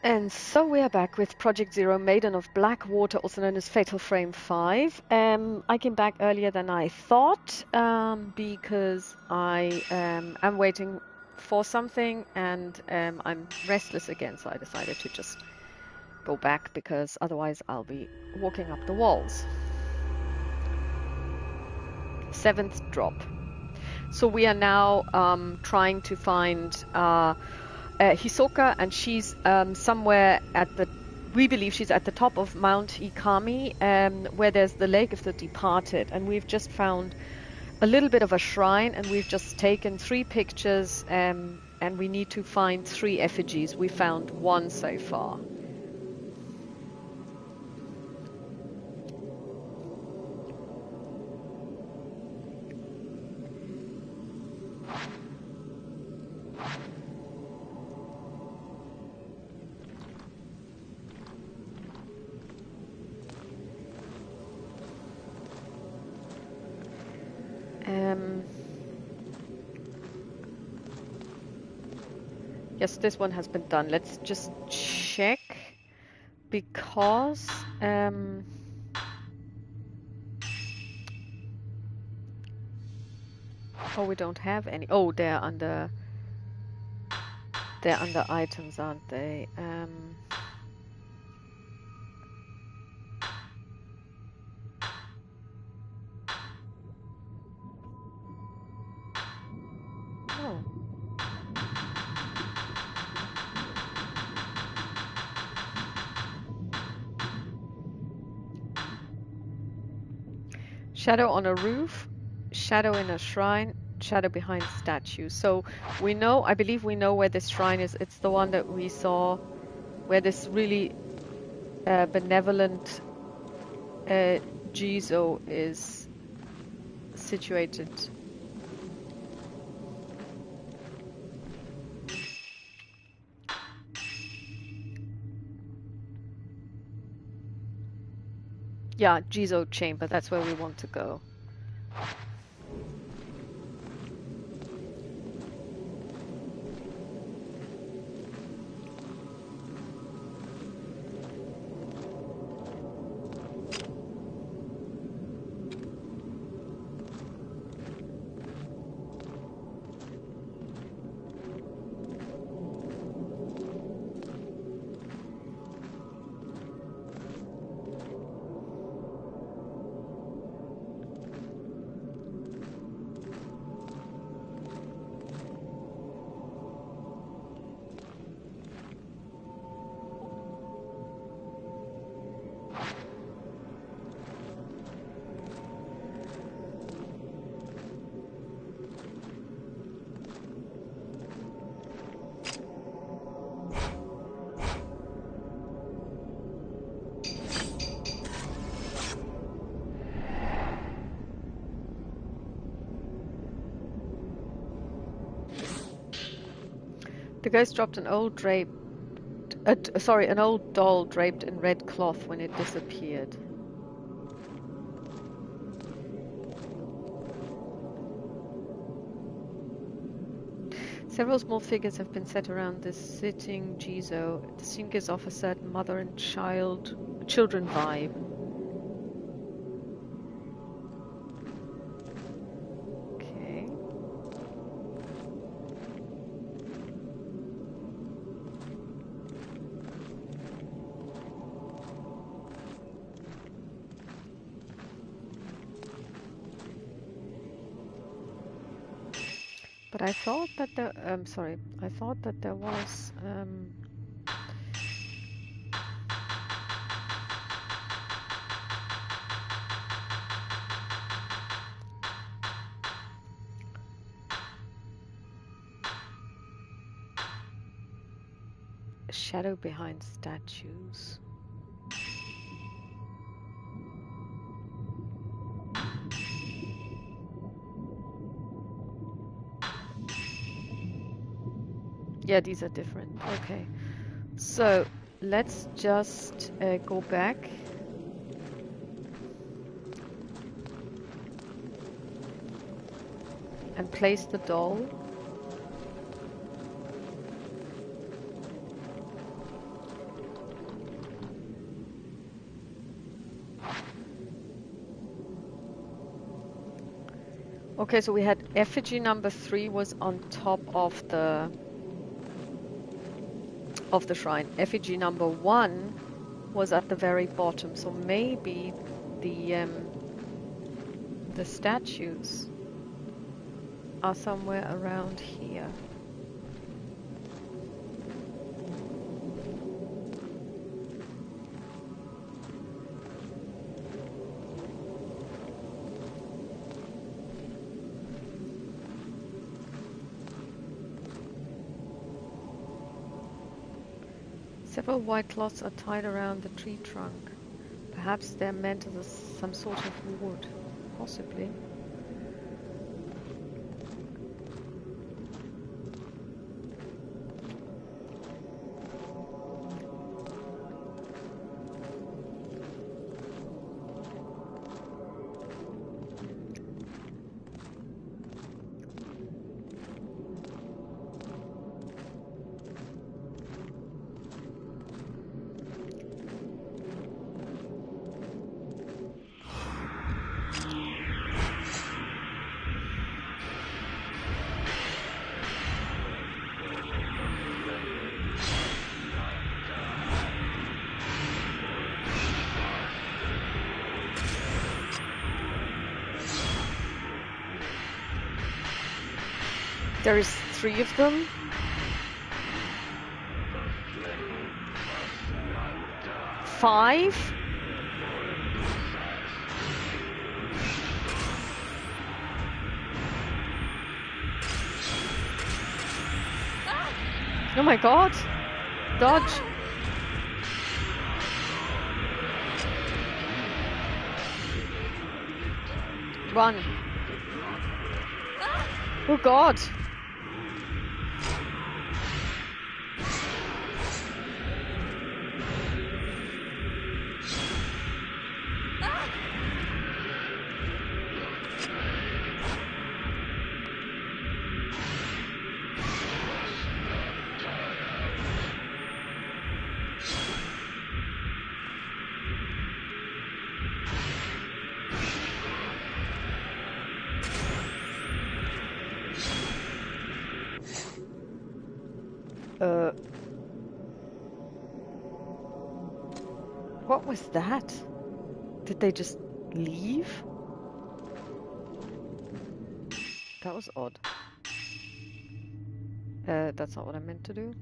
And so we are back with Project Zero, Maiden of Blackwater, also known as Fatal Frame 5. I came back earlier than I thought because I am waiting for something and I'm restless again, so I decided to just go back because otherwise I'll be walking up the walls. 7th drop. So we are now trying to find Hisoka, and she's somewhere at the, we believe she's at the top of Mount Ikami, where there's the Lake of the Departed, and we've just found a little bit of a shrine, and we've just taken 3 pictures, and we need to find 3 effigies. We found 1 so far. Yes, this one has been done. Let's just check because oh, we don't have any. Oh, they're under items, aren't they? Oh. Shadow on a roof, shadow in a shrine, shadow behind statue. So we know, I believe we know where this shrine is. It's the one that we saw where this really benevolent Jizo is situated. Yeah, Jizo chamber, that's where we want to go. The ghost dropped an old an old doll draped in red cloth when it disappeared. Several small figures have been set around this sitting Jizo. The scene gives off a certain mother and children vibe. Okay. But I thought that I thought that there was a shadow behind statues. Yeah, these are different. Okay. So let's just go back. And place the doll. Okay, so we had effigy number 3 was on top of the shrine. Effigy number 1 was at the very bottom. So maybe the statues are somewhere around here. Several white cloths are tied around the tree trunk. Perhaps they're meant as some sort of ward. Possibly. There is 3 of them. Five. Oh my god. Dodge. Run. Oh god. What was that? Did they just leave? That was odd. That's not what I meant to do.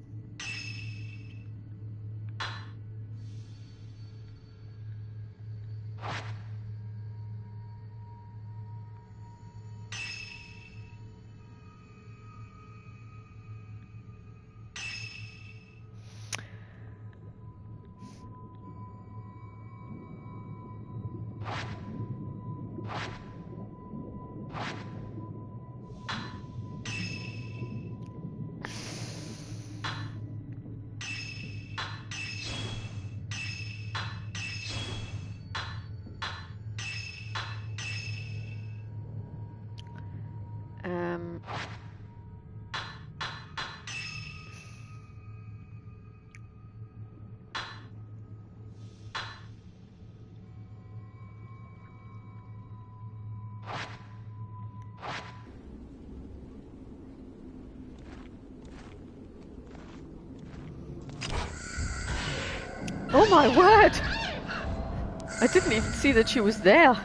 Oh my word! I didn't even see that she was there.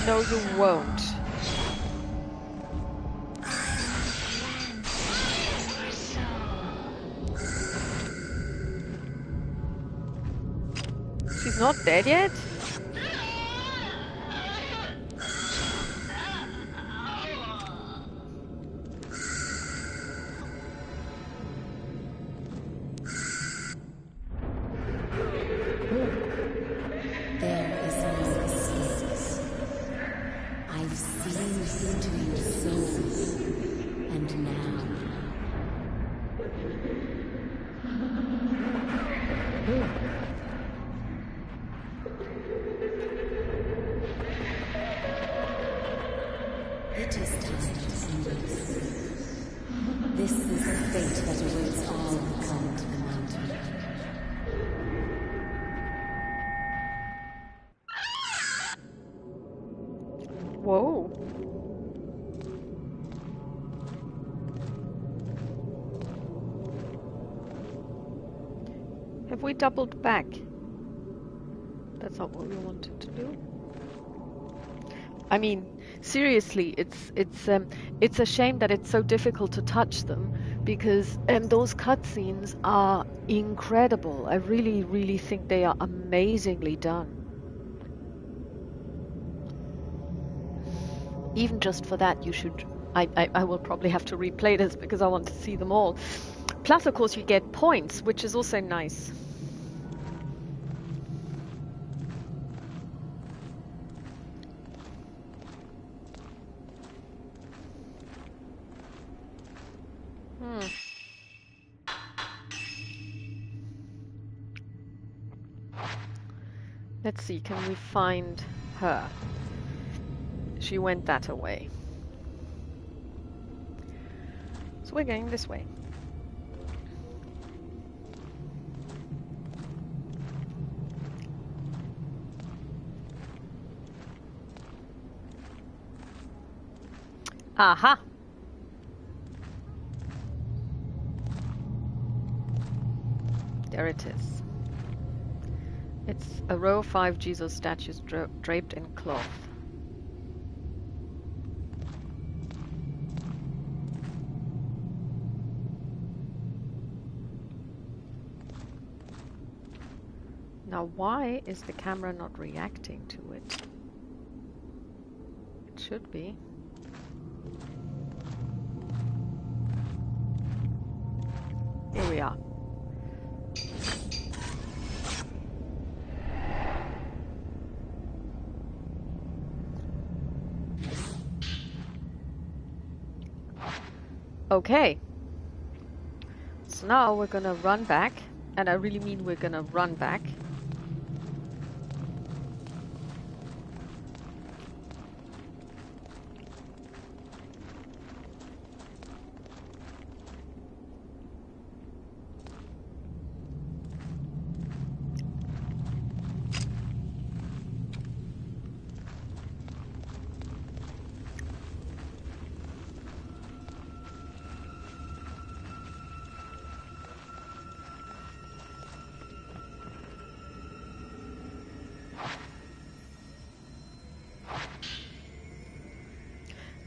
No, you won't. She's not dead yet? It is time to embrace. This is the fate that awaits all who come to the mountain. Whoa. Have we doubled back? That's not what we wanted to do. I mean, seriously, it's a shame that it's so difficult to touch them because those cutscenes are incredible. I really, really think they are amazingly done. Even just for that, you should. I will probably have to replay this because I want to see them all. Plus, of course, you get points, which is also nice. Let's see, can we find her? She went that away. So we're going this way. Aha! There it is. It's a row of 5 Jesus statues draped in cloth. Now, why is the camera not reacting to it? It should be. Here we are. Okay. So now we're gonna run back, and I really mean we're gonna run back.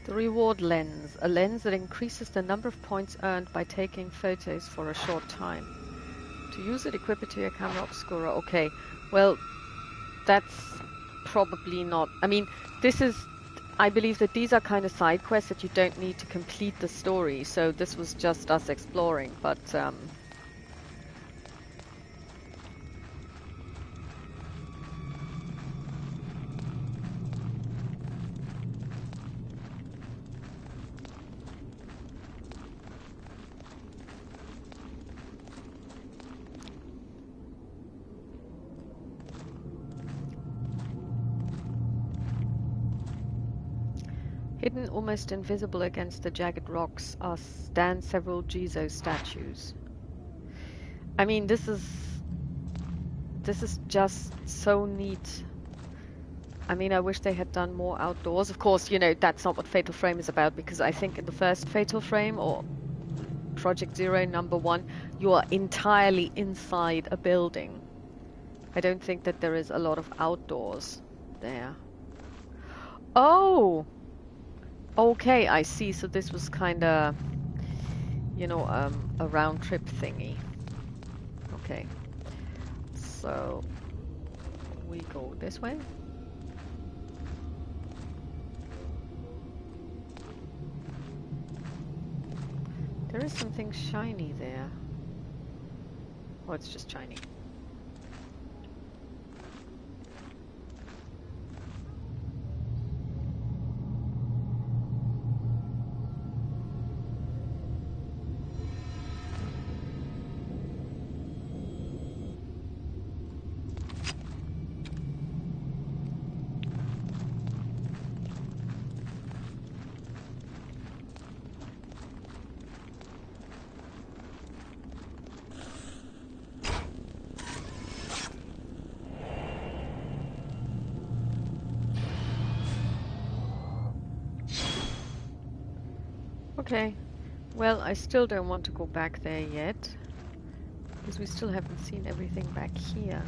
The reward lens, a lens that increases the number of points earned by taking photos for a short time. To use it, equip it to your camera obscura. Okay, well, that's probably not... I mean, this is... I believe that these are kind of side quests that you don't need to complete the story, so this was just us exploring, but... hidden almost invisible against the jagged rocks stand several Jesus statues. I mean, this is just so neat. I mean, I wish they had done more outdoors. Of course, you know, that's not what Fatal Frame is about, because I think in the first Fatal Frame, or Project Zero #1, you are entirely inside a building. I don't think that there is a lot of outdoors there. Oh! Okay, I see. So this was kind of, you know, a round trip thingy. Okay. So we go this way. There is something shiny there. Oh, it's just shiny. Okay. Well, I still don't want to go back there yet, because we still haven't seen everything back here.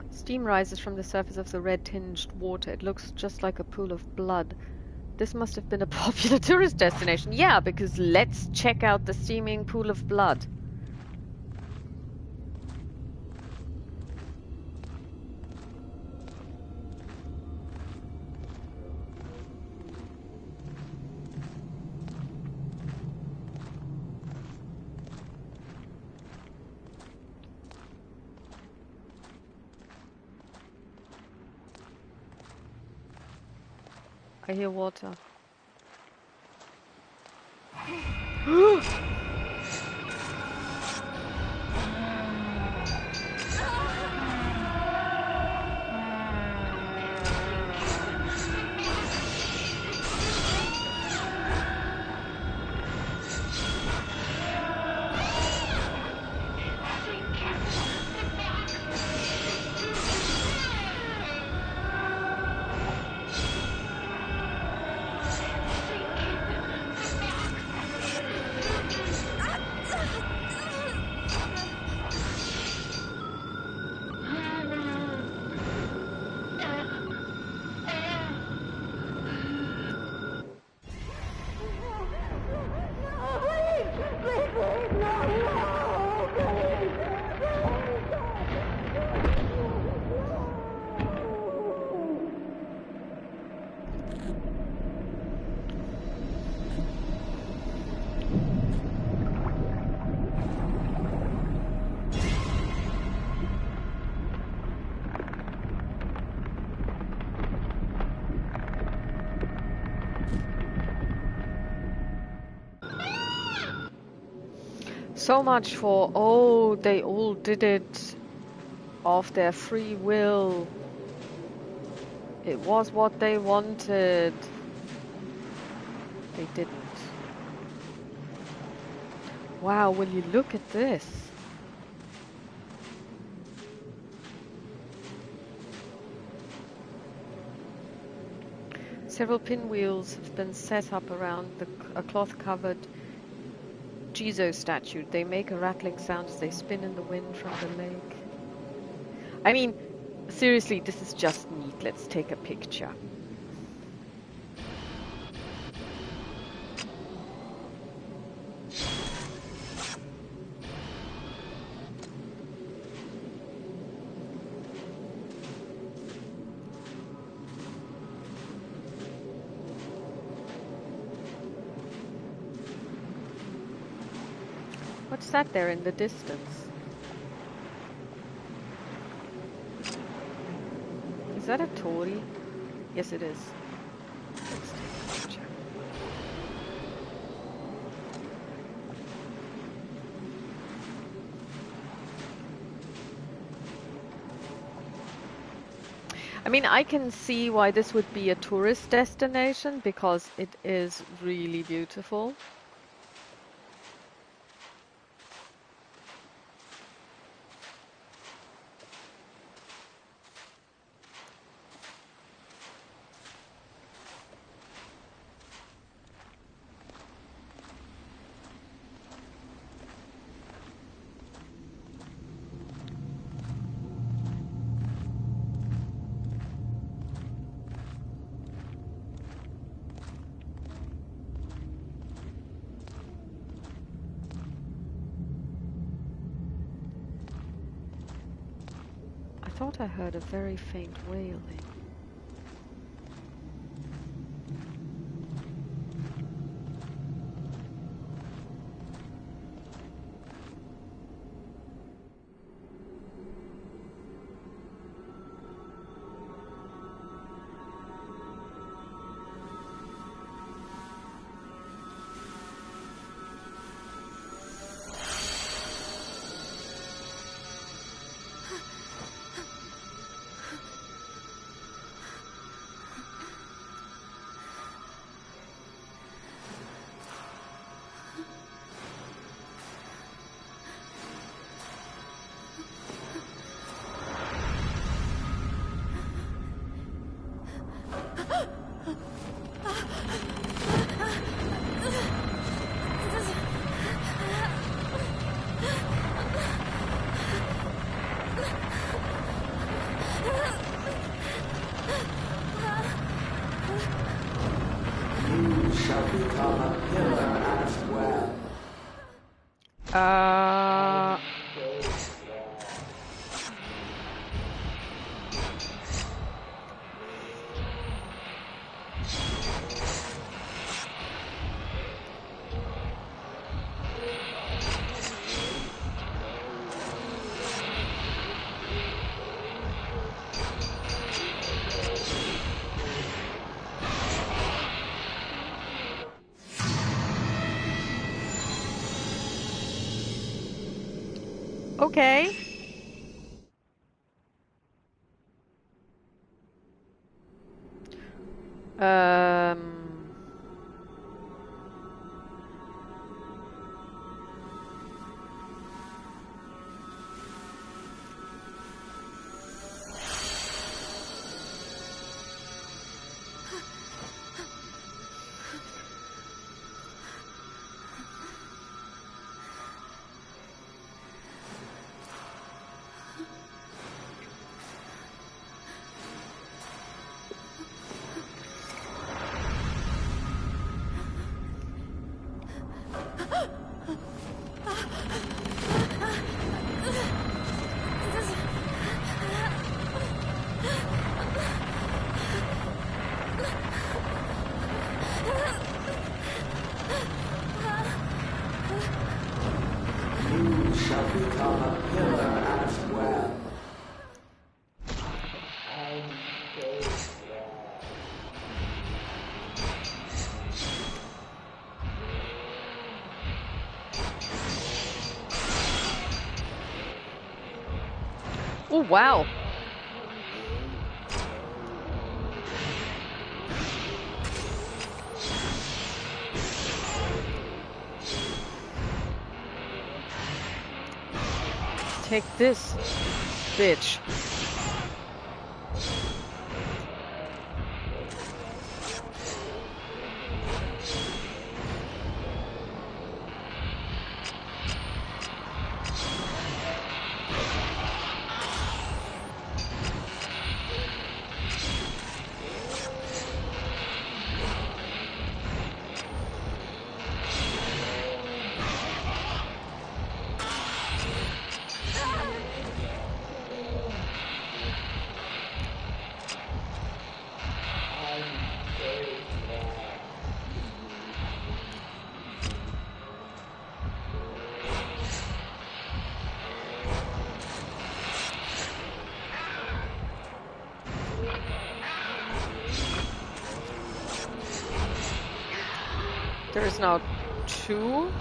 Steam rises from the surface of the red-tinged water. It looks just like a pool of blood. This must have been a popular tourist destination. Yeah, because let's check out the steaming pool of blood. I hear water. So much for, oh, they all did it of their free will. It was what they wanted. They didn't. Wow, will you look at this? Several pinwheels have been set up around a cloth-covered Jizo statue. They make a rattling sound as they spin in the wind from the lake. I mean, seriously, this is just neat. Let's take a picture. What's that there in the distance? Is that a Tori? Yes, it is. Let's take a picture. I mean, I can see why this would be a tourist destination because it is really beautiful. I thought I heard a very faint wailing. shall become a pillar as well. Okay. You shall become a pillar as well. Oh, wow. Take this, bitch. There is now 2.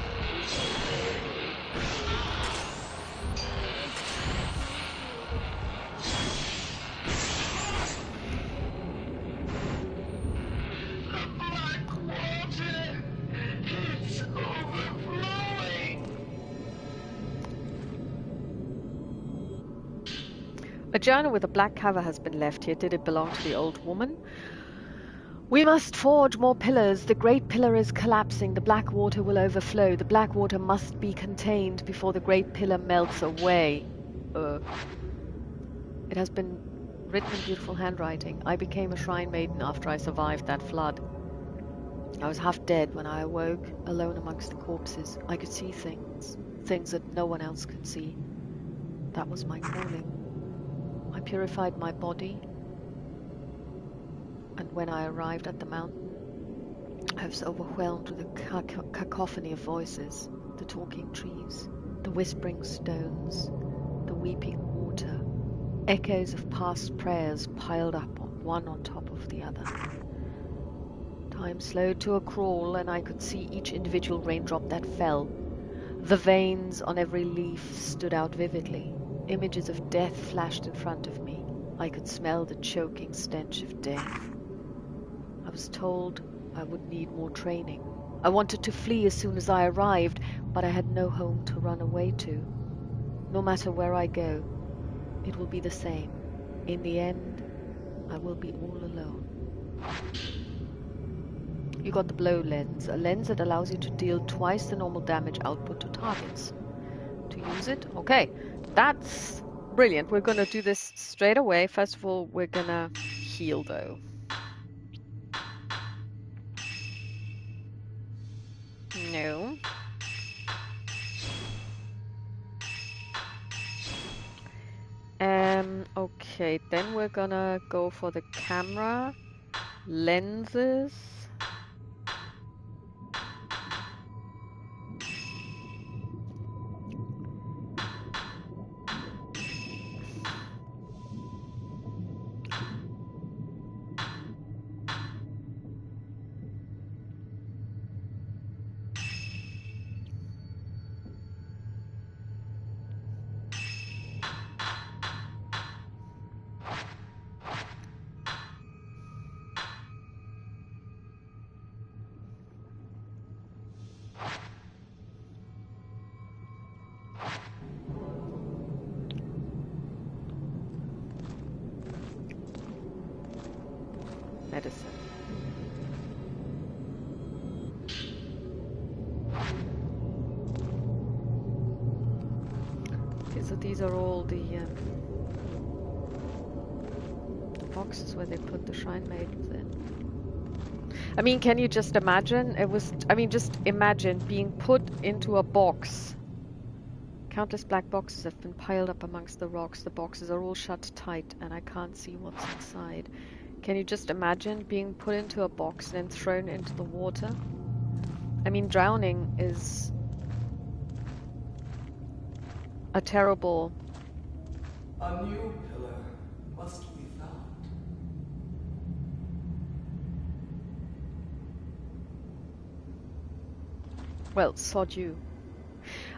A journal with a black cover has been left here. Did it belong to the old woman? We must forge more pillars. The great pillar is collapsing. The black water will overflow. The black water must be contained before the great pillar melts away. It has been written in beautiful handwriting. I became a shrine maiden after I survived that flood. I was half dead when I awoke, alone amongst the corpses. I could see things, things that no one else could see. That was my calling. I purified my body, and when I arrived at the mountain, I was overwhelmed with a cacophony of voices, the talking trees, the whispering stones, the weeping water, echoes of past prayers piled up one on top of the other. Time slowed to a crawl, and I could see each individual raindrop that fell. The veins on every leaf stood out vividly. Images of death flashed in front of me. I could smell the choking stench of death. I was told I would need more training. I wanted to flee as soon as I arrived, but I had no home to run away to. No matter where I go, it will be the same. In the end, I will be all alone. You got the blow lens, a lens that allows you to deal twice the normal damage output to targets. To use it? Okay, that's brilliant. We're gonna do this straight away. First of all, we're gonna heal though. No. Okay, then we're gonna go for the camera, lenses. Medicine. Okay, so these are all the boxes where they put the Shrine Maidens in. I mean, can you just imagine? Just imagine being put into a box. Countless black boxes have been piled up amongst the rocks. The boxes are all shut tight, and I can't see what's inside. Can you just imagine being put into a box and then thrown into the water? I mean, drowning is a terrible... A new pillar must be found. Well, sod you.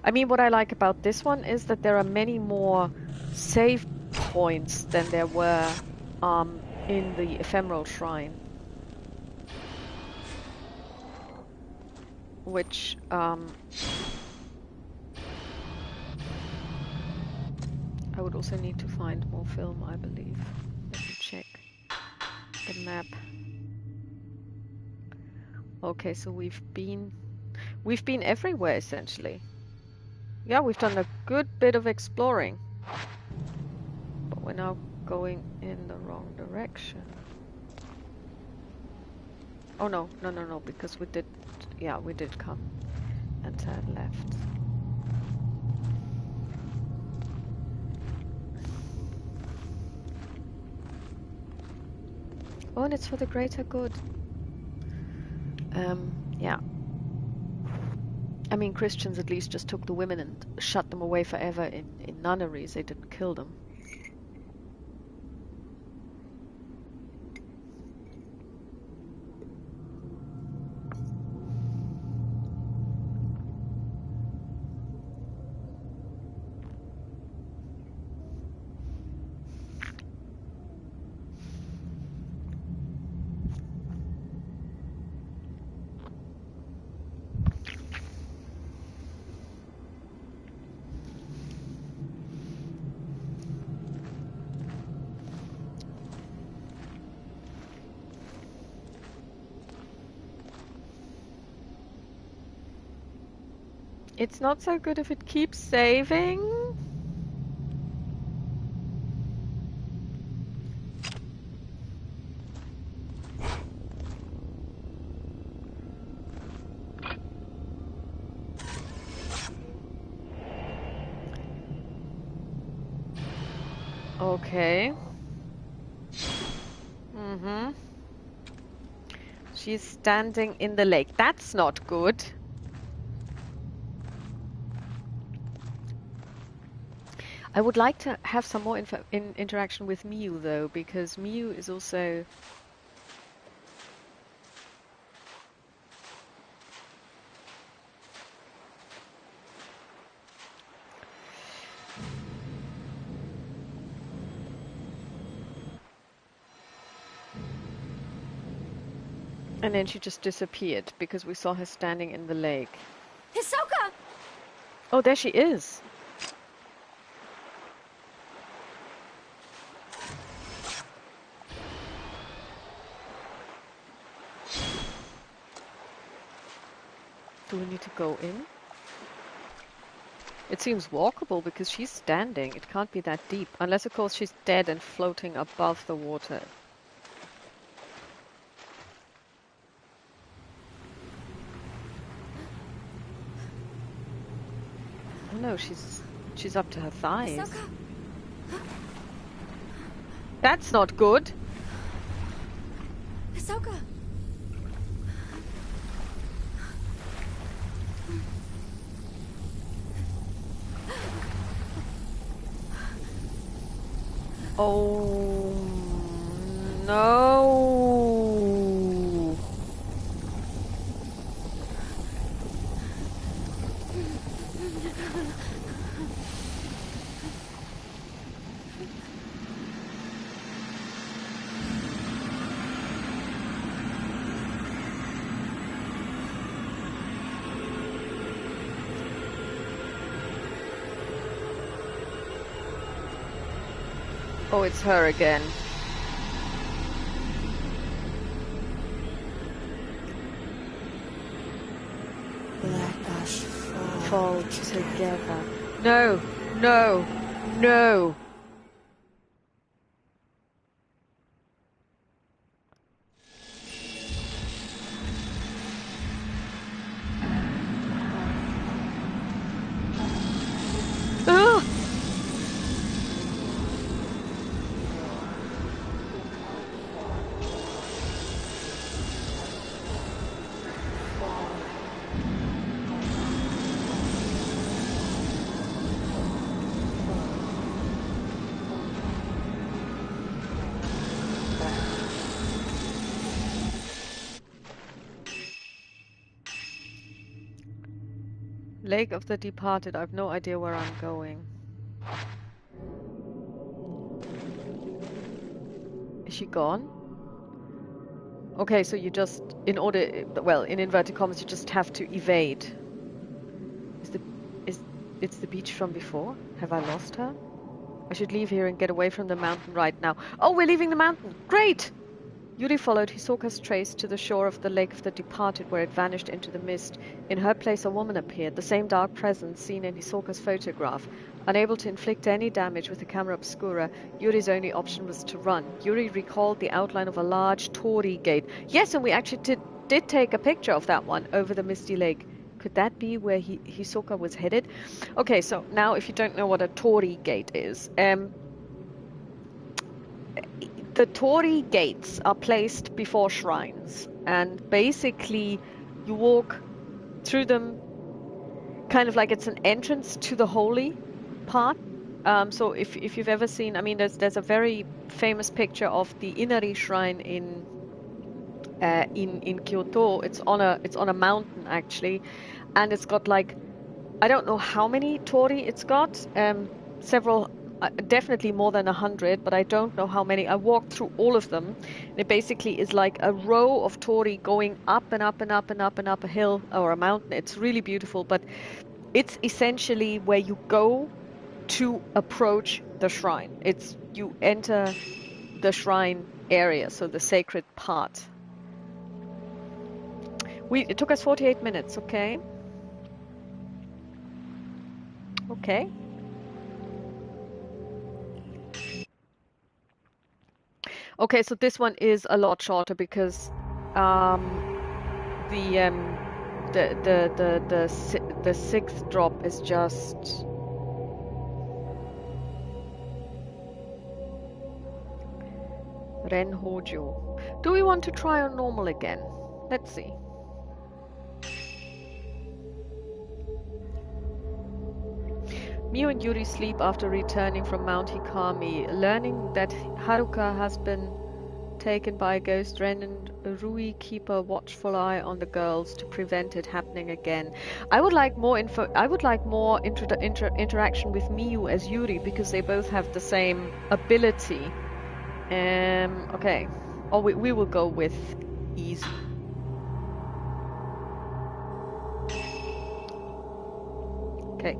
I mean, what I like about this one is that there are many more save points than there were in the Ephemeral Shrine. Which, I would also need to find more film, I believe. Let me check the map. Okay, so we've been everywhere, essentially. Yeah, we've done a good bit of exploring. But we're now going in the wrong direction. Oh no, because we did come and turn left. Oh, and it's for the greater good. Yeah. I mean, Christians at least just took the women and shut them away forever in nunneries. They didn't kill them. It's not so good if it keeps saving. Okay. Mm-hmm. She's standing in the lake. That's not good. I would like to have some more interaction with Miu, though, because Miu is also... And then she just disappeared because we saw her standing in the lake. Hisoka! Oh, there she is. Do we need to go in? It seems walkable because she's standing. It can't be that deep. Unless, of course, she's dead and floating above the water. Oh no, she's up to her thighs. Ahsoka! That's not good. Ahsoka! Oh no. Oh, it's her again. Black ash Fall together. No, no, no. Ugh! Lake of the Departed. I've no idea where I'm going. Is she gone? Okay, so you just, in order, well, in inverted commas, you just have to evade. Is it's the beach from before? Have I lost her? I should leave here and get away from the mountain right now. Oh, we're leaving the mountain! Great! Yuri followed Hisoka's trace to the shore of the Lake of the Departed, where it vanished into the mist. In her place a woman appeared, the same dark presence seen in Hisoka's photograph. Unable to inflict any damage with the camera obscura, Yuri's only option was to run. Yuri recalled the outline of a large torii gate. Yes, and we actually did take a picture of that one over the misty lake. Could that be where Hisoka was headed? Okay, so now if you don't know what a torii gate is, the torii gates are placed before shrines, and basically you walk through them kind of like it's an entrance to the holy part. So if you've ever seen, I mean, there's a very famous picture of the Inari shrine in Kyoto. It's on a mountain actually, and it's got like, I don't know how many torii it's got, several, definitely more than 100, but I don't know how many. I walked through all of them. And it basically is like a row of torii going up and up and up and up and up a hill or a mountain. It's really beautiful, but it's essentially where you go to approach the shrine. You enter the shrine area, so the sacred part. It took us 48 minutes, okay? Okay. Okay, so this one is a lot shorter because the sixth drop is just Renhojo. Do we want to try on normal again? Let's see. Miu and Yuri sleep after returning from Mount Hikami, learning that Haruka has been taken by a ghost. Ren and Rui keep a watchful eye on the girls to prevent it happening again. I would like more info. I would like more interaction with Miu as Yuri, because they both have the same ability. Okay. Or we will go with easy. Okay.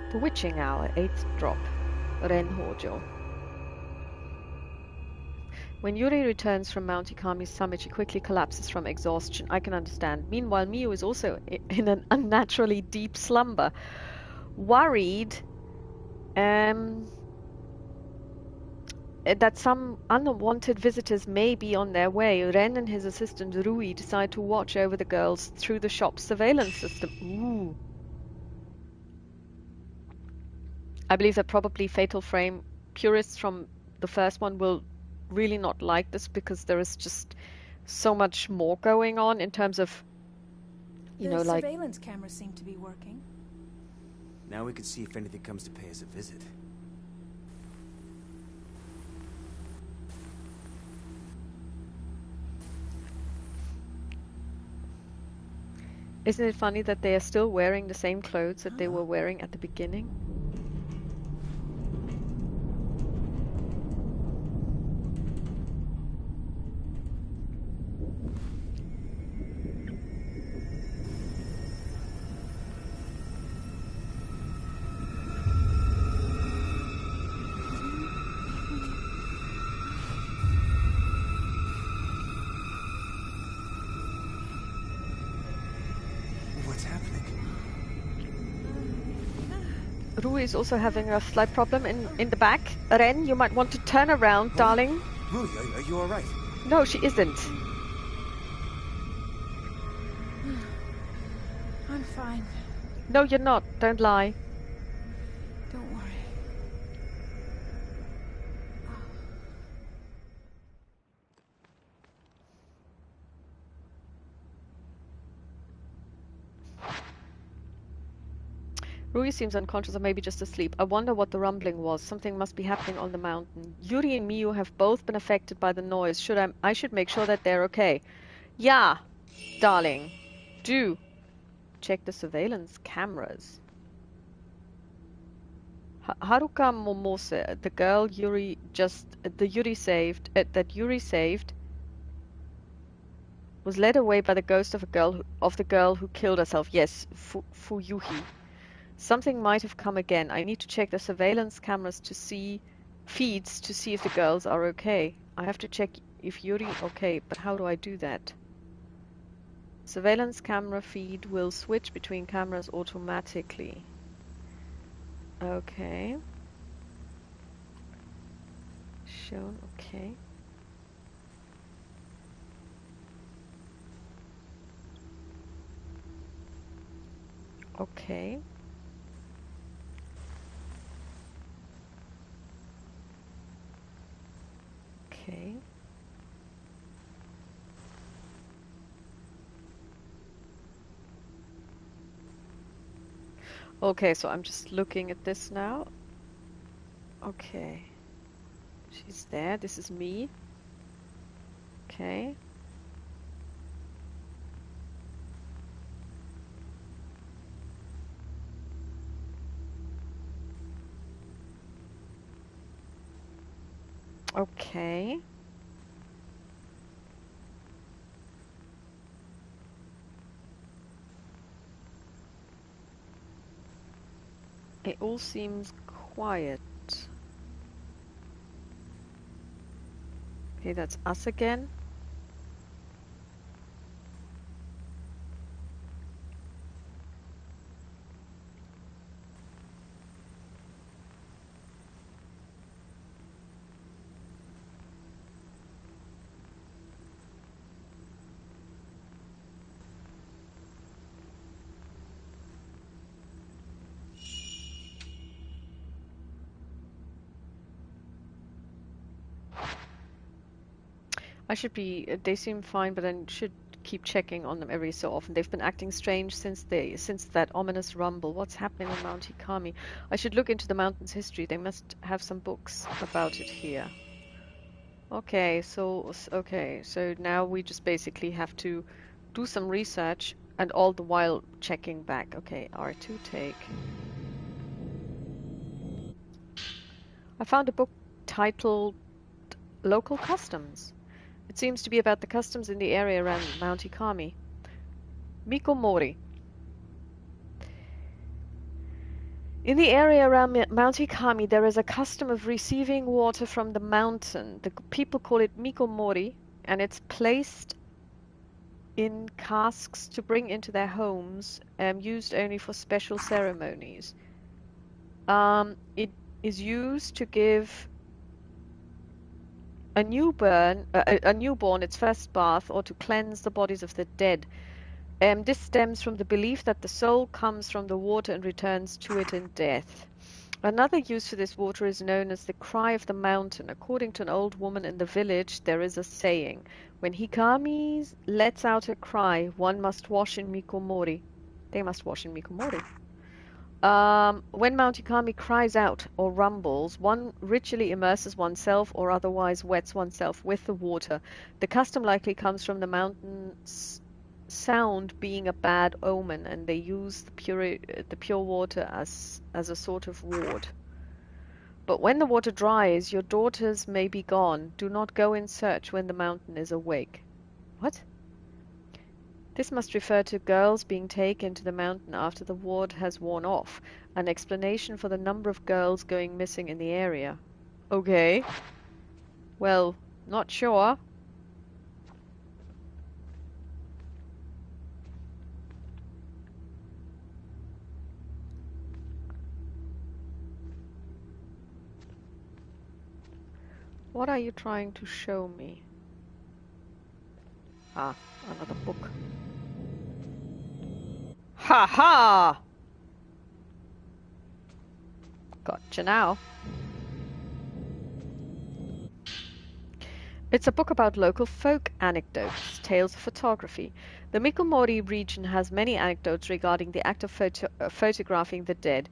The Witching Hour, 8th drop, Renhojo. When Yuri returns from Mount Ikami's summit, she quickly collapses from exhaustion. I can understand. Meanwhile, Miu is also in an unnaturally deep slumber. Worried, that some unwanted visitors may be on their way, Ren and his assistant Rui decide to watch over the girls through the shop's surveillance system. Ooh. I believe that probably Fatal Frame purists from the first one will really not like this because there is just so much more going on in terms of, you know, The like... surveillance cameras seem to be working. Now we can see if anything comes to pay us a visit. Isn't it funny that they are still wearing the same clothes that they were wearing at the beginning? What's happening? Rui is also having a slight problem in the back. Ren, you might want to turn around, darling. Rui, are you alright? No, she isn't. I'm fine. No, you're not. Don't lie. Don't worry. Rui seems unconscious or maybe just asleep. I wonder what the rumbling was. Something must be happening on the mountain. Yuri and Miyu have both been affected by the noise. I should make sure that they're okay. Yeah, darling. Do check the surveillance cameras. Haruka Momose, the girl Yuri saved, was led away by the ghost of the girl who killed herself. Yes, Fuyuhi. Something might have come again. I need to check the surveillance cameras to see feeds to see if the girls are okay. I have to check if Yuri okay, but how do I do that? Surveillance camera feed will switch between cameras automatically. Okay. Shown, okay. Okay. Okay. Okay, so I'm just looking at this now. Okay. She's there. This is me. Okay. Okay. It all seems quiet. Okay, that's us again. They seem fine, but I should keep checking on them every so often. They've been acting strange since that ominous rumble. What's happening on Mount Hikami? I should look into the mountain's history. They must have some books about it here. Okay, so now we just basically have to do some research and all the while checking back. Okay, R2 take. I found a book titled Local Customs. It seems to be about the customs in the area around Mount Hikami. Mikomori. In the area around Mount Hikami, there is a custom of receiving water from the mountain. The people call it Mikomori, and it's placed in casks to bring into their homes, used only for special ceremonies. It is used to give a newborn its first bath, or to cleanse the bodies of the dead. This stems from the belief that the soul comes from the water and returns to it in death. Another use for this water is known as the cry of the mountain. According to an old woman in the village, there is a saying: when Hikami lets out a cry, one must wash in Mikomori. They must wash in Mikomori. When Mount Hikami cries out or rumbles, one ritually immerses oneself or otherwise wets oneself with the water. The custom likely comes from the mountain's sound being a bad omen, and they use the pure water as a sort of ward. But when the water dries, your daughters may be gone. Do not go in search when the mountain is awake. What? This must refer to girls being taken to the mountain after the ward has worn off, an explanation for the number of girls going missing in the area. Okay. Well, not sure. What are you trying to show me? Ah, another book. Ha ha! Gotcha now. It's a book about local folk anecdotes, tales of photography. The Mikomori region has many anecdotes regarding the act of photographing the dead.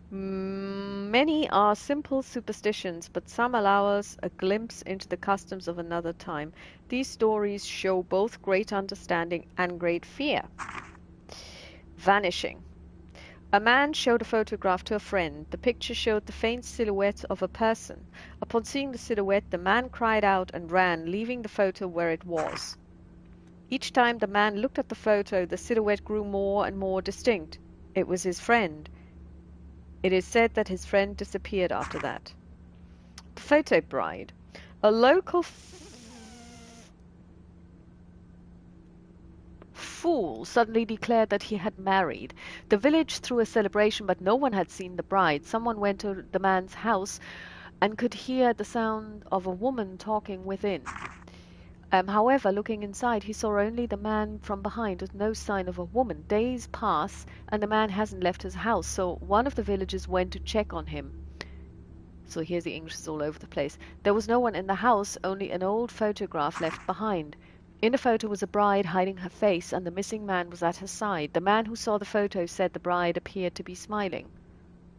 Many are simple superstitions, but some allow us a glimpse into the customs of another time. These stories show both great understanding and great fear. Vanishing. A man showed a photograph to a friend. The picture showed the faint silhouette of a person. Upon seeing the silhouette, the man cried out and ran, leaving the photo where it was. Each time the man looked at the photo, the silhouette grew more and more distinct. It was his friend. It is said that his friend disappeared after that. The photo bride. A local fool suddenly declared that he had married. The village threw a celebration, but no one had seen the bride. Someone went to the man's house and could hear the sound of a woman talking within. However, looking inside, he saw only the man from behind with no sign of a woman. Days pass and the man hasn't left his house, so one of the villagers went to check on him. So here's the English is all over the place. There was no one in the house, only an old photograph left behind. In the photo was a bride hiding her face, and the missing man was at her side. The man who saw the photo said the bride appeared to be smiling.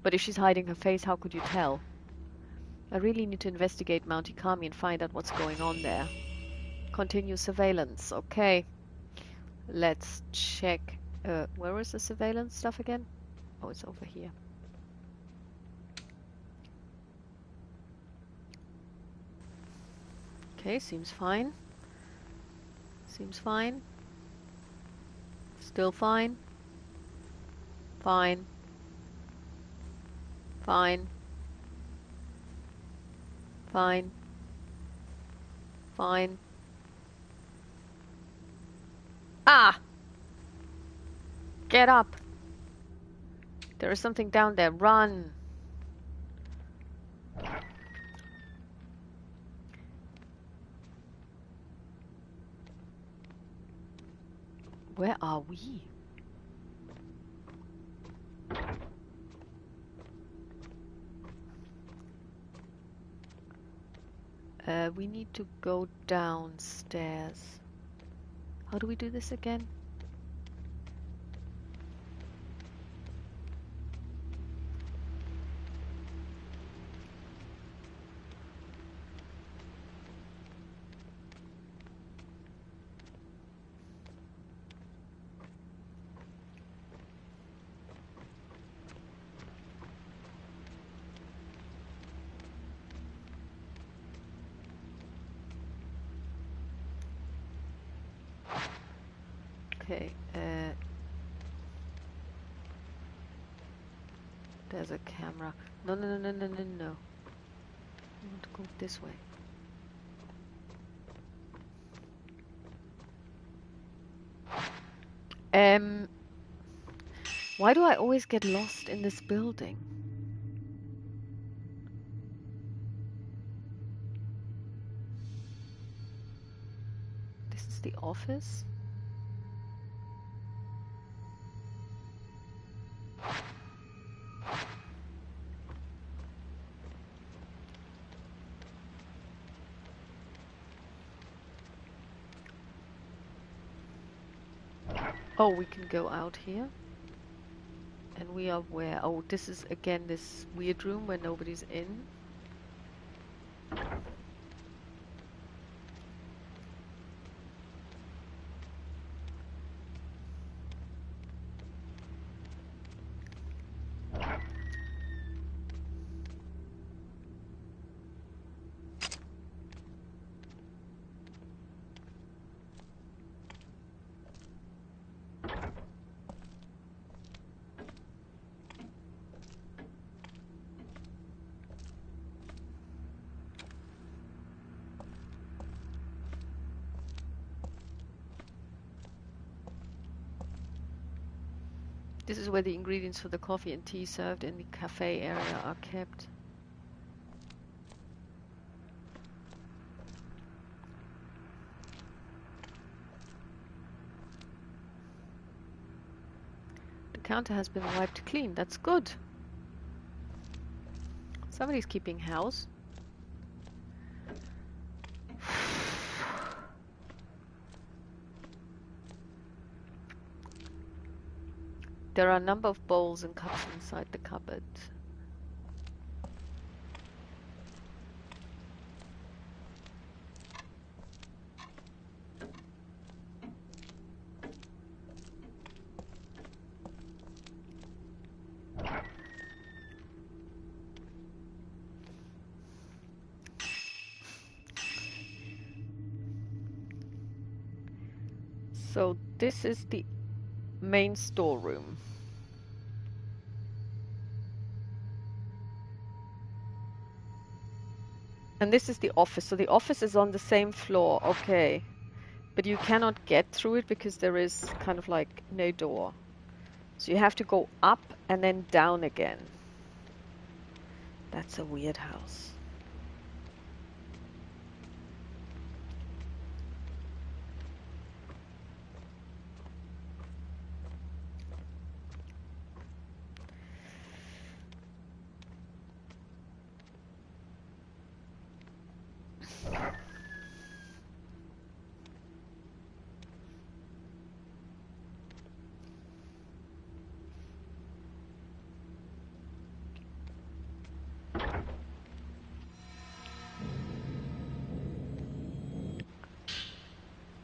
But if she's hiding her face, how could you tell? I really need to investigate Mount Hikami and find out what's going on there. Continue surveillance. Okay. Let's check. Where is the surveillance stuff again? Oh, it's over here. Okay, seems fine. Seems fine. Still fine. Fine. Fine. Fine. Fine. Ah! Get up! There is something down there. Run! Where are we? We need to go downstairs. How do we do this again? Okay, there's a camera. No, no, no, no, no, no, no. I want to go this way. Why do I always get lost in this building? That's the office. Oh, we can go out here. And we are where? Oh, this is again this weird room where nobody's in. This is where the ingredients for the coffee and tea served in the cafe area are kept. The counter has been wiped clean. That's good. Somebody's keeping house. There are a number of bowls and cups inside the cupboard. So this is the main storeroom. And this is the office. So the office is on the same floor. Okay. But you cannot get through it because there is kind of like no door. So you have to go up and then down again. That's a weird house.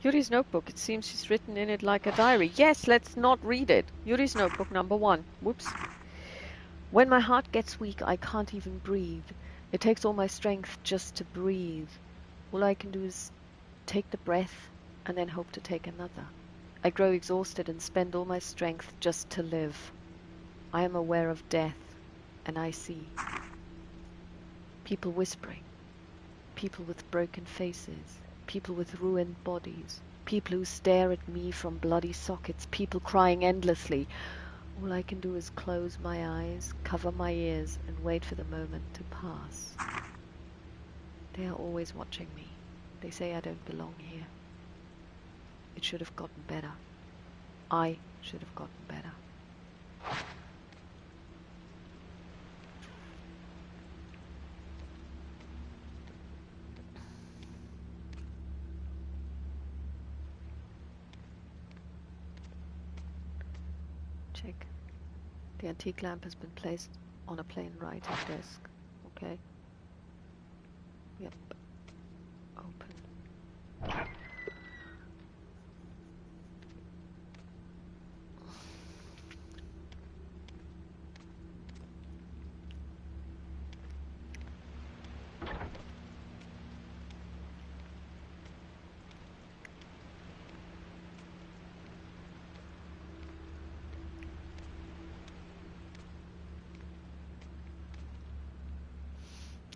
Yuri's notebook. It seems she's written in it like a diary. Yes, let's not read it. Yuri's notebook number 1. Whoops. When my heart gets weak, I can't even breathe. It takes all my strength just to breathe. All I can do is take the breath and then hope to take another. I grow exhausted and spend all my strength just to live. I am aware of death, and I see people whispering, people with broken faces, people with ruined bodies, people who stare at me from bloody sockets, people crying endlessly. All I can do is close my eyes, cover my ears, and wait for the moment to pass. They are always watching me. They say I don't belong here. It should have gotten better. I should have gotten better. Check. The antique lamp has been placed on a plain writing desk. Okay. Yep. Open.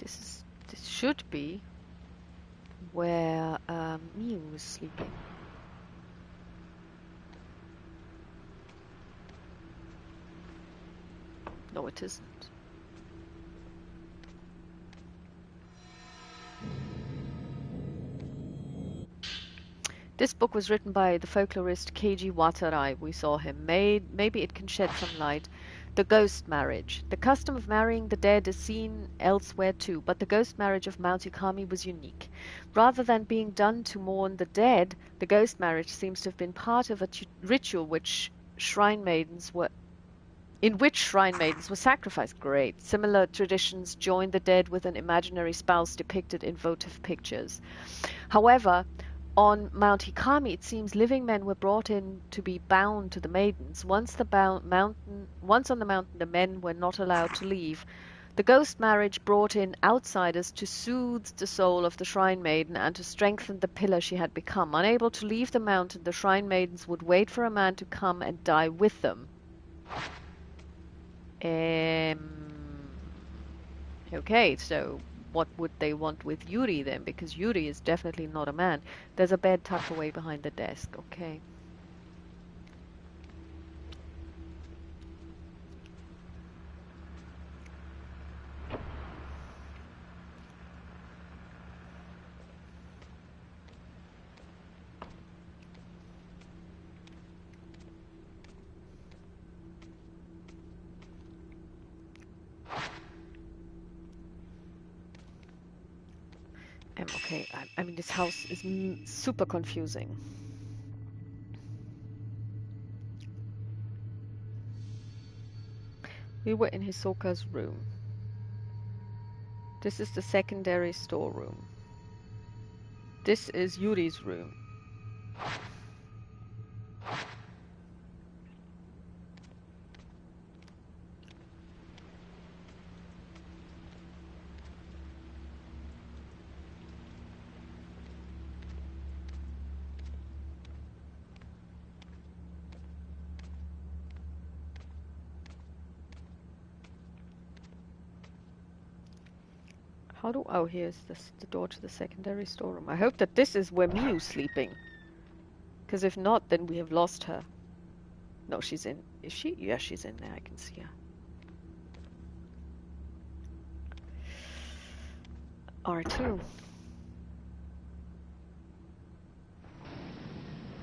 This should be where Miu was sleeping. No, it isn't. This book was written by the folklorist Keiji Watarai. We saw him. Maybe it can shed some light. The ghost marriage. The custom of marrying the dead is seen elsewhere too, but the ghost marriage of Maotikami was unique. Rather than being done to mourn the dead, the ghost marriage seems to have been part of a ritual in which shrine maidens were sacrificed. Great. Similar traditions join the dead with an imaginary spouse depicted in votive pictures. However, on Mount Hikami, it seems living men were brought in to be bound to the maidens. Once on the mountain, the men were not allowed to leave. The ghost marriage brought in outsiders to soothe the soul of the shrine maiden and to strengthen the pillar she had become. Unable to leave the mountain, the shrine maidens would wait for a man to come and die with them. Okay, so what would they want with Yuri then? Because Yuri is definitely not a man. There's a bed tucked away behind the desk. Okay. Okay, I mean, this house is super confusing. We were in Hisoka's room. This is the secondary storeroom. This is Yuri's room. How do... Oh, here's the door to the secondary storeroom. I hope that this is where Miyu's sleeping. Because if not, then we have lost her. No, she's in... Is she? Yeah, she's in there. I can see her. R2.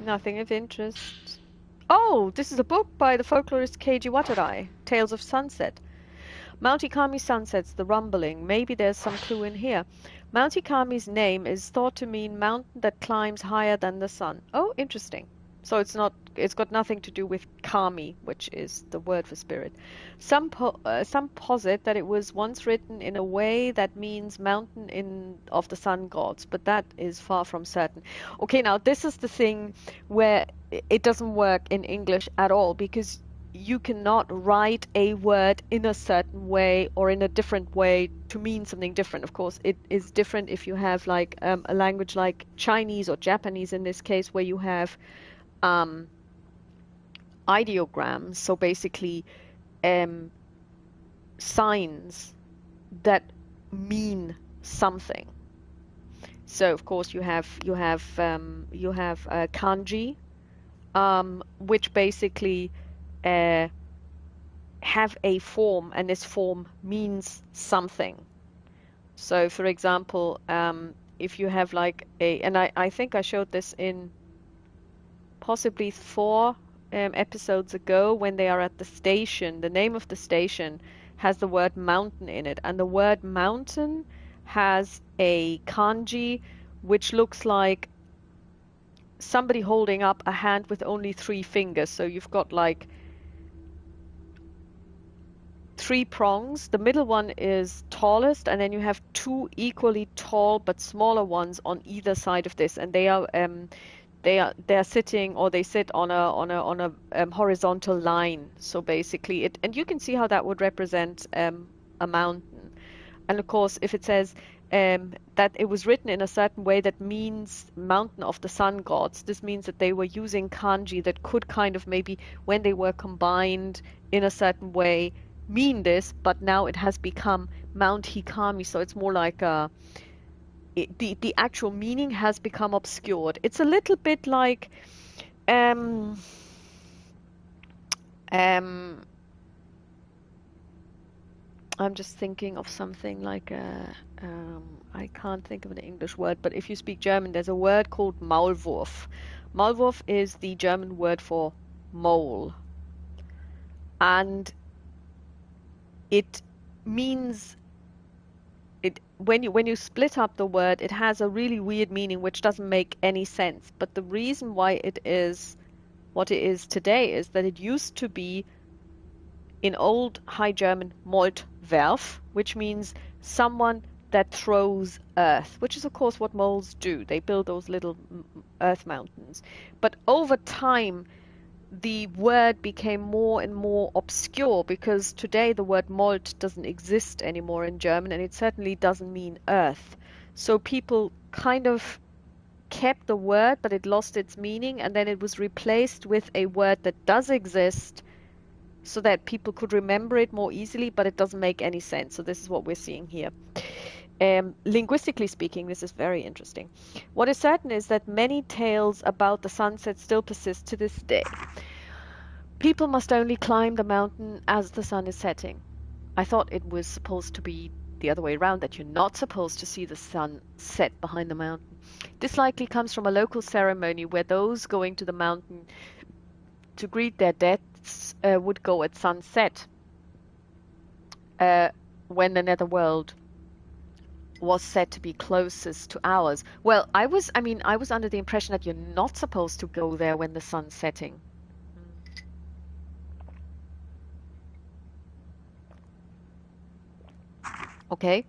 Nothing of interest. Oh, this is a book by the folklorist Keiji Watarai. Tales of Sunset. Mount Ikami sunsets, the rumbling. Maybe there's some clue in here. Mount Ikami's name is thought to mean mountain that climbs higher than the sun. Oh, interesting. So it's got nothing to do with kami, which is the word for spirit. Some posit that it was once written in a way that means mountain of the sun gods, but that is far from certain. Okay, now this is the thing where it doesn't work in English at all, because you cannot write a word in a certain way or in a different way to mean something different. Of course, it is different if you have like a language like Chinese or Japanese in this case, where you have ideograms, so basically signs that mean something. So of course you have kanji, which basically have a form, and this form means something. So for example, if you have like and I think I showed this in possibly 4 episodes ago, when they are at the station, the name of the station has the word mountain in it, and the word mountain has a kanji which looks like somebody holding up a hand with only 3 fingers. So you've got like 3 prongs. The middle one is tallest, and then you have 2 equally tall but smaller ones on either side of this, and they are sitting, or they sit on a horizontal line. So basically it, and you can see how that would represent a mountain. And of course, if it says that it was written in a certain way that means mountain of the sun gods, this means that they were using kanji that could kind of maybe, when they were combined in a certain way, mean this, but now it has become Mount Hikami, so it's more like the actual meaning has become obscured. It's a little bit like I'm just thinking of something like I can't think of an English word, but if you speak German, there's a word called Maulwurf. Maulwurf is the German word for mole, and it means it when you split up the word, it has a really weird meaning which doesn't make any sense. But the reason why it is what it is today is that it used to be in Old High German Moltwerf, which means someone that throws earth, which is of course what moles do. They build those little earth mountains. But over time, the word became more and more obscure because today the word Molt doesn't exist anymore in German, and it certainly doesn't mean earth. So people kind of kept the word, but it lost its meaning, and then it was replaced with a word that does exist so that people could remember it more easily, but it doesn't make any sense. So this is what we're seeing here. Linguistically speaking, this is very interesting. What is certain is that many tales about the sunset still persist to this day. People must only climb the mountain as the sun is setting. I thought it was supposed to be the other way around, that you're not supposed to see the sun set behind the mountain. This likely comes from a local ceremony where those going to the mountain to greet their deaths would go at sunset, when the netherworld was said to be closest to ours. Well, I was under the impression that you're not supposed to go there when the sun's setting. Okay.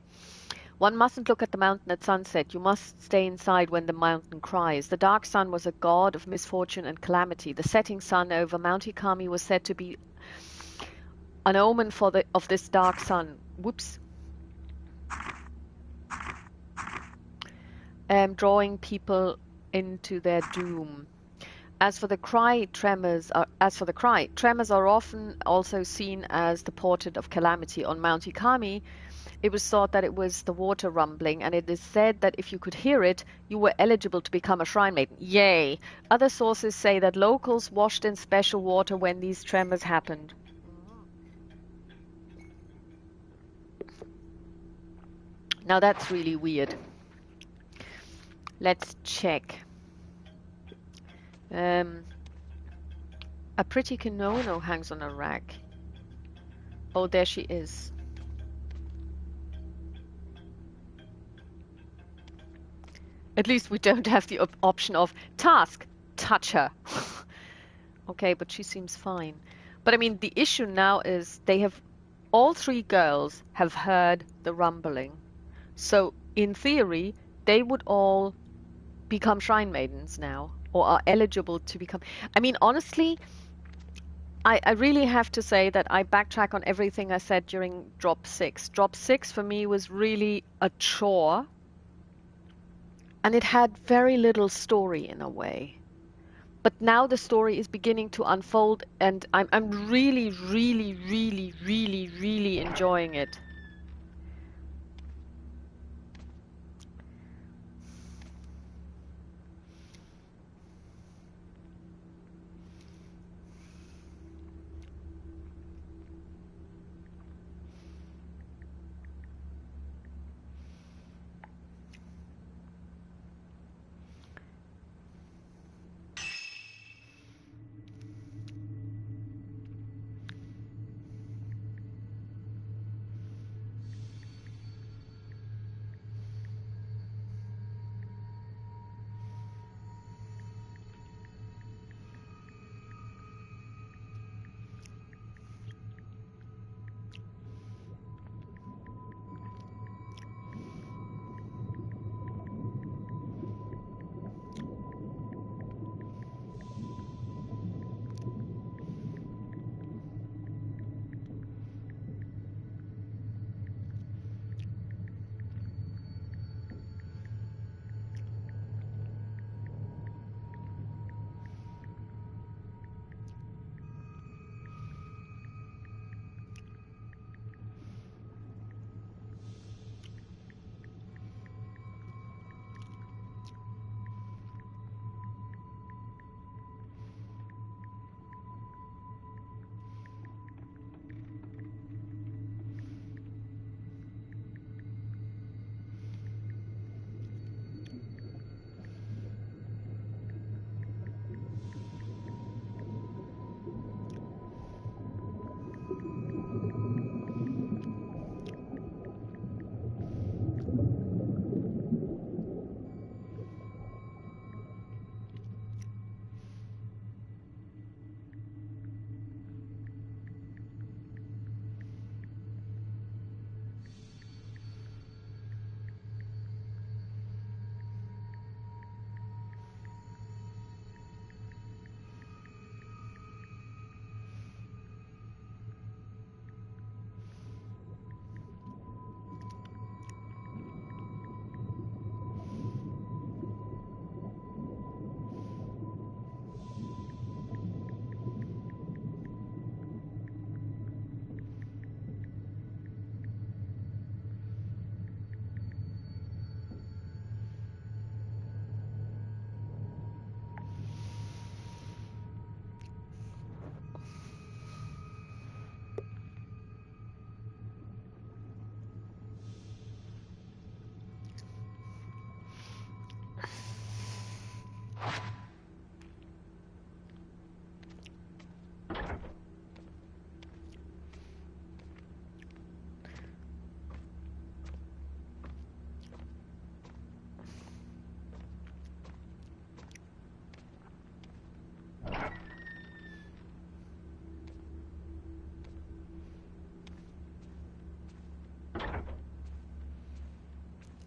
One mustn't look at the mountain at sunset. You must stay inside when the mountain cries. The dark sun was a god of misfortune and calamity. The setting sun over Mount Ikami was said to be an omen of this dark sun. Whoops. Drawing people into their doom. As for the cry, tremors are often also seen as the portent of calamity. On Mount Ikami, it was thought that it was the water rumbling, and it is said that if you could hear it, you were eligible to become a shrine maiden. Yay! Other sources say that locals washed in special water when these tremors happened. Now that's really weird. Let's check. A pretty kimono hangs on a rack. Oh, there she is. At least we don't have the option of task, touch her. Okay, but she seems fine. But I mean, the issue now is all three girls have heard the rumbling. So in theory, they would all become shrine maidens now, or are eligible to become. I mean, honestly, I really have to say that I backtrack on everything I said during drop 6. Drop 6 for me was really a chore. And it had very little story in a way. But now the story is beginning to unfold, and I'm really, really, really, really, really enjoying it.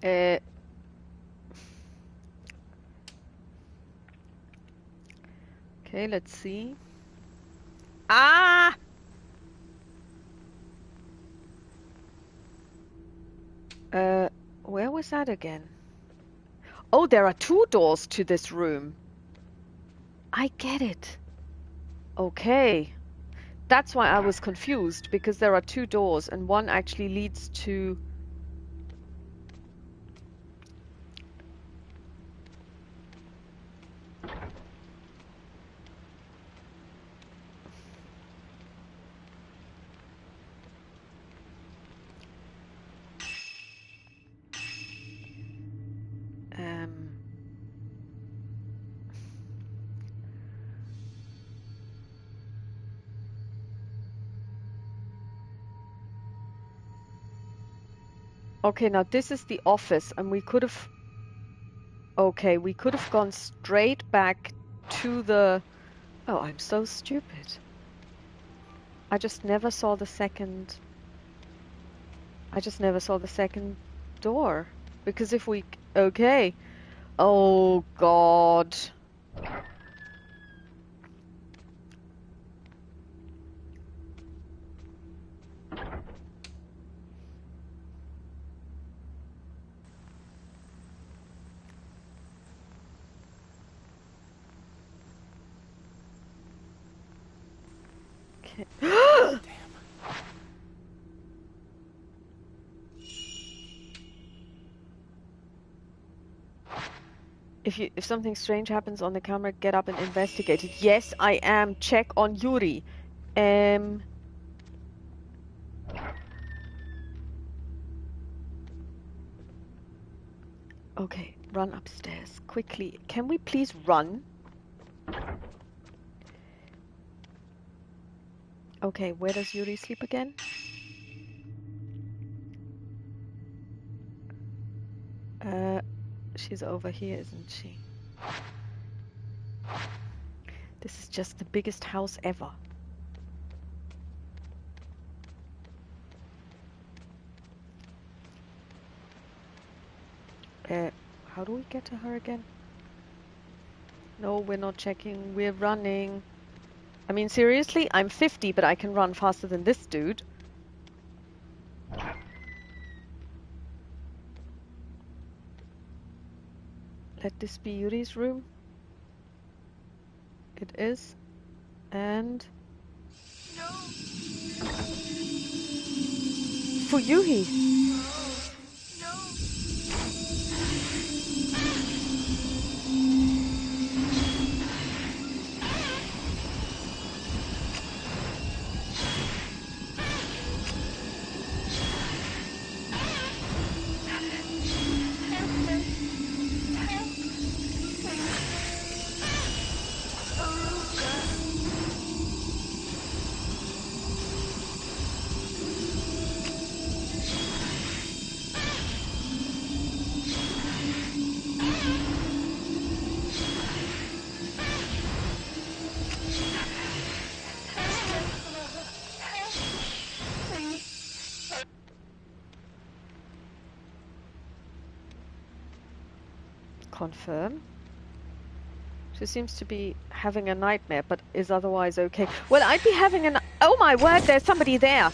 Uh, okay, let's see. Ah! Where was that again? Oh, there are 2 doors to this room. I get it. Okay. That's why I was confused, because there are 2 doors and one actually leads to... Um, okay, now this is the office, and we could have... Okay, we could have gone straight back to the... Oh, I'm so stupid. I just never saw the second... I just never saw the second door. Because if we... Okay. Oh, God. Okay. If something strange happens on the camera, get up and investigate it. Yes, I am. Check on Yuri. Okay, run upstairs quickly. Can we please run? Okay, where does Yuri sleep again? She's over here, isn't she? This is just the biggest house ever. How do we get to her again? No, we're not checking. We're running. I mean, seriously, I'm 50, but I can run faster than this dude. Let this be Yuri's room. It is. And... No. For Yuri! No. Confirm. She seems to be having a nightmare, but is otherwise okay. Well, I'd be having an... Oh my word, there's somebody there!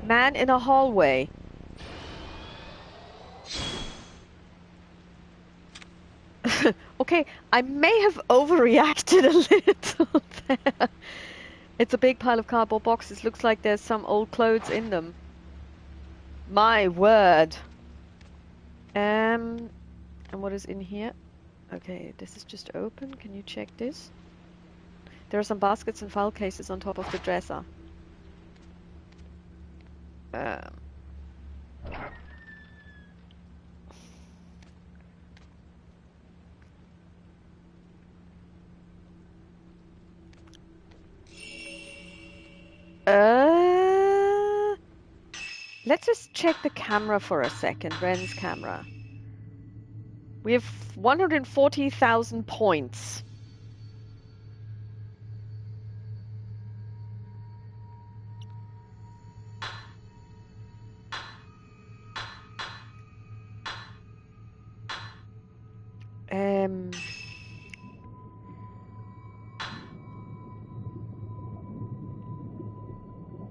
Man in a hallway. Okay, I may have overreacted a little there. It's a big pile of cardboard boxes. Looks like there's some old clothes in them. My word. And what is in here? Okay, this is just open. Can you check this? There are some baskets and file cases on top of the dresser. Let's just check the camera for a second, Ren's camera. We have 140,000 points.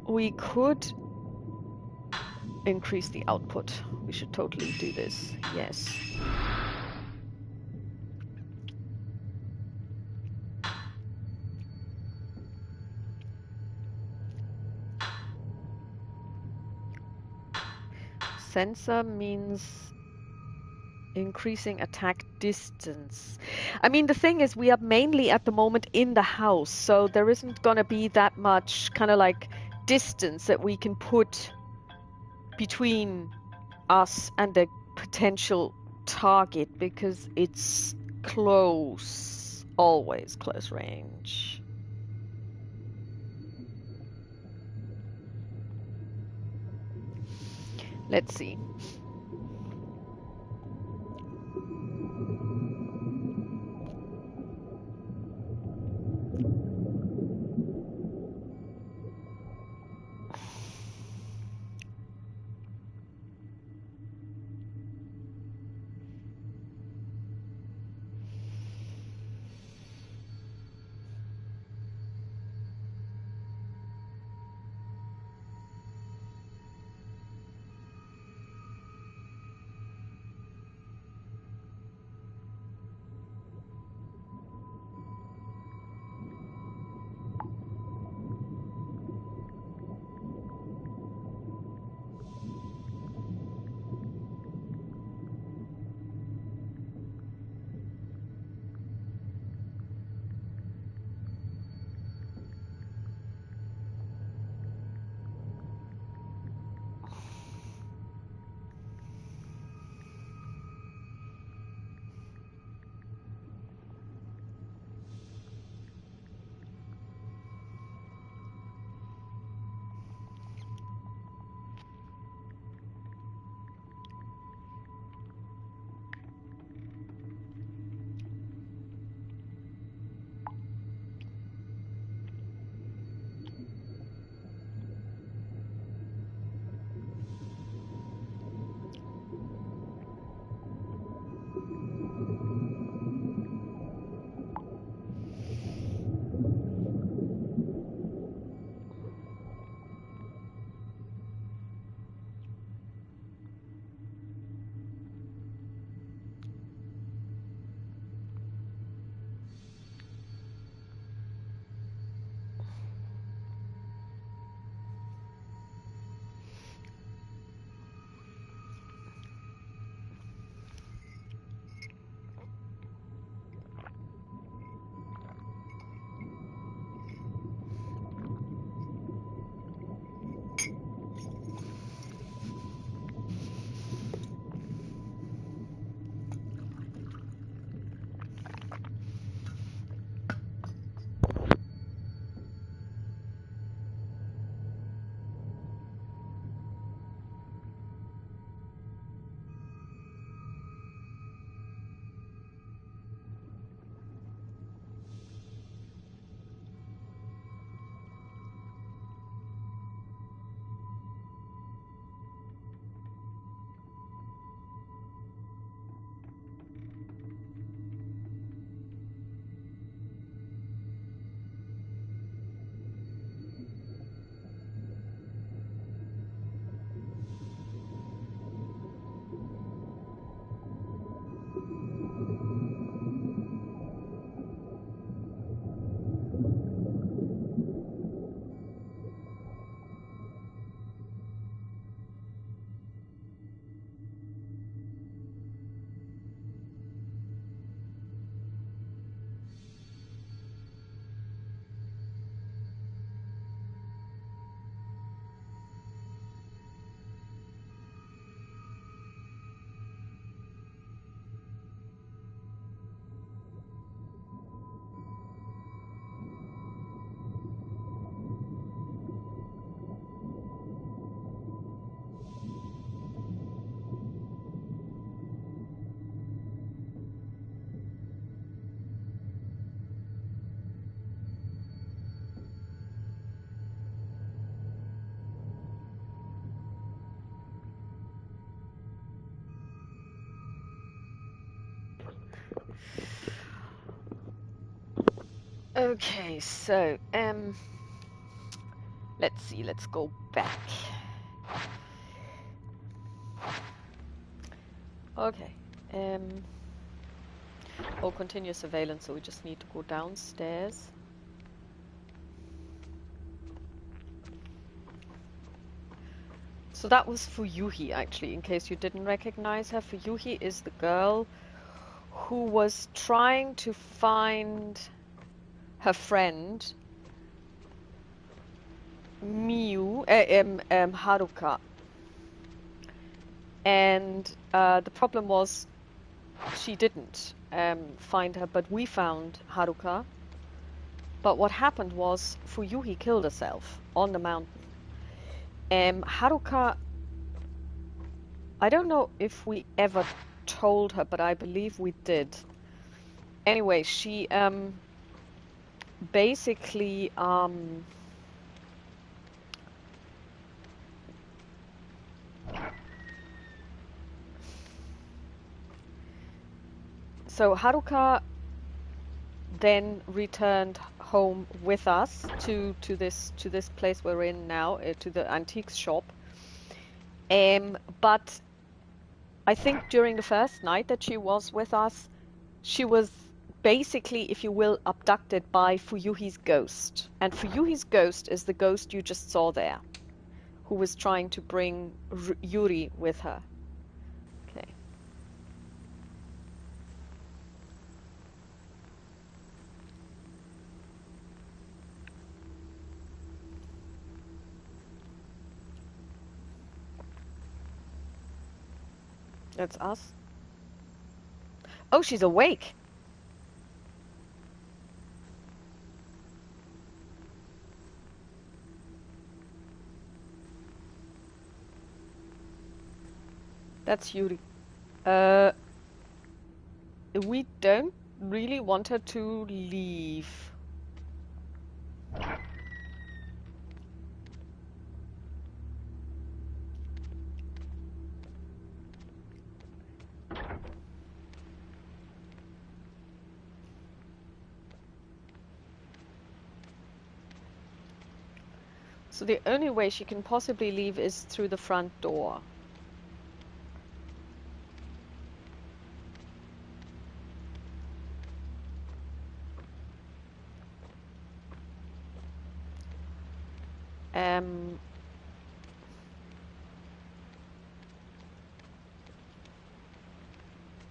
We could increase the output. We should totally do this. Yes. Sensor means increasing attack distance. I mean, the thing is, we are mainly at the moment in the house, so there isn't gonna be that much kind of like distance that we can put between us and a potential target because it's close, always close range. Let's see. Okay, so Let's see, let's go back. Okay. Oh, continue surveillance, so we just need to go downstairs. So that was Fuyuhi, actually, in case you didn't recognize her. Fuyuhi is the girl who was trying to find her friend, Haruka. And the problem was she didn't find her, but we found Haruka. But what happened was Fuyuhi killed herself on the mountain. Haruka, I don't know if we ever told her, but I believe we did. Anyway, she basically so Haruka then returned home with us to this place we're in now, to the antiques shop. But I think during the first night that she was with us, she was basically, if you will, abducted by Fuyuhi's ghost. And Fuyuhi's ghost is the ghost you just saw there, who was trying to bring Yuri with her. Okay. That's us. Oh, she's awake. That's Yuri. We don't really want her to leave. So the only way she can possibly leave is through the front door.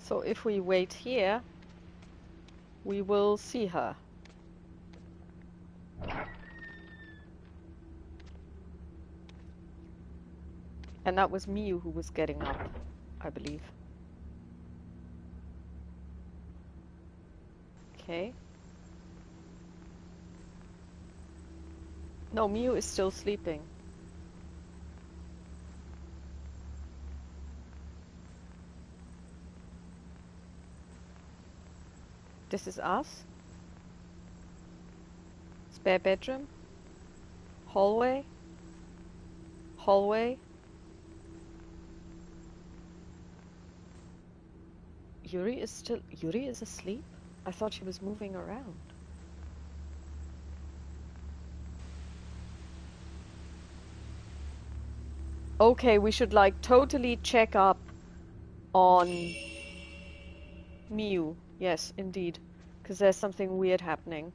So if we wait here, we will see her. And that was Miyu who was getting up, I believe. Okay. No, Miyu is still sleeping. This is us. Spare bedroom. Hallway. Hallway. Yuri is asleep? I thought she was moving around. Okay, we should like totally check up on Miyu. Yes, indeed. Because there's something weird happening.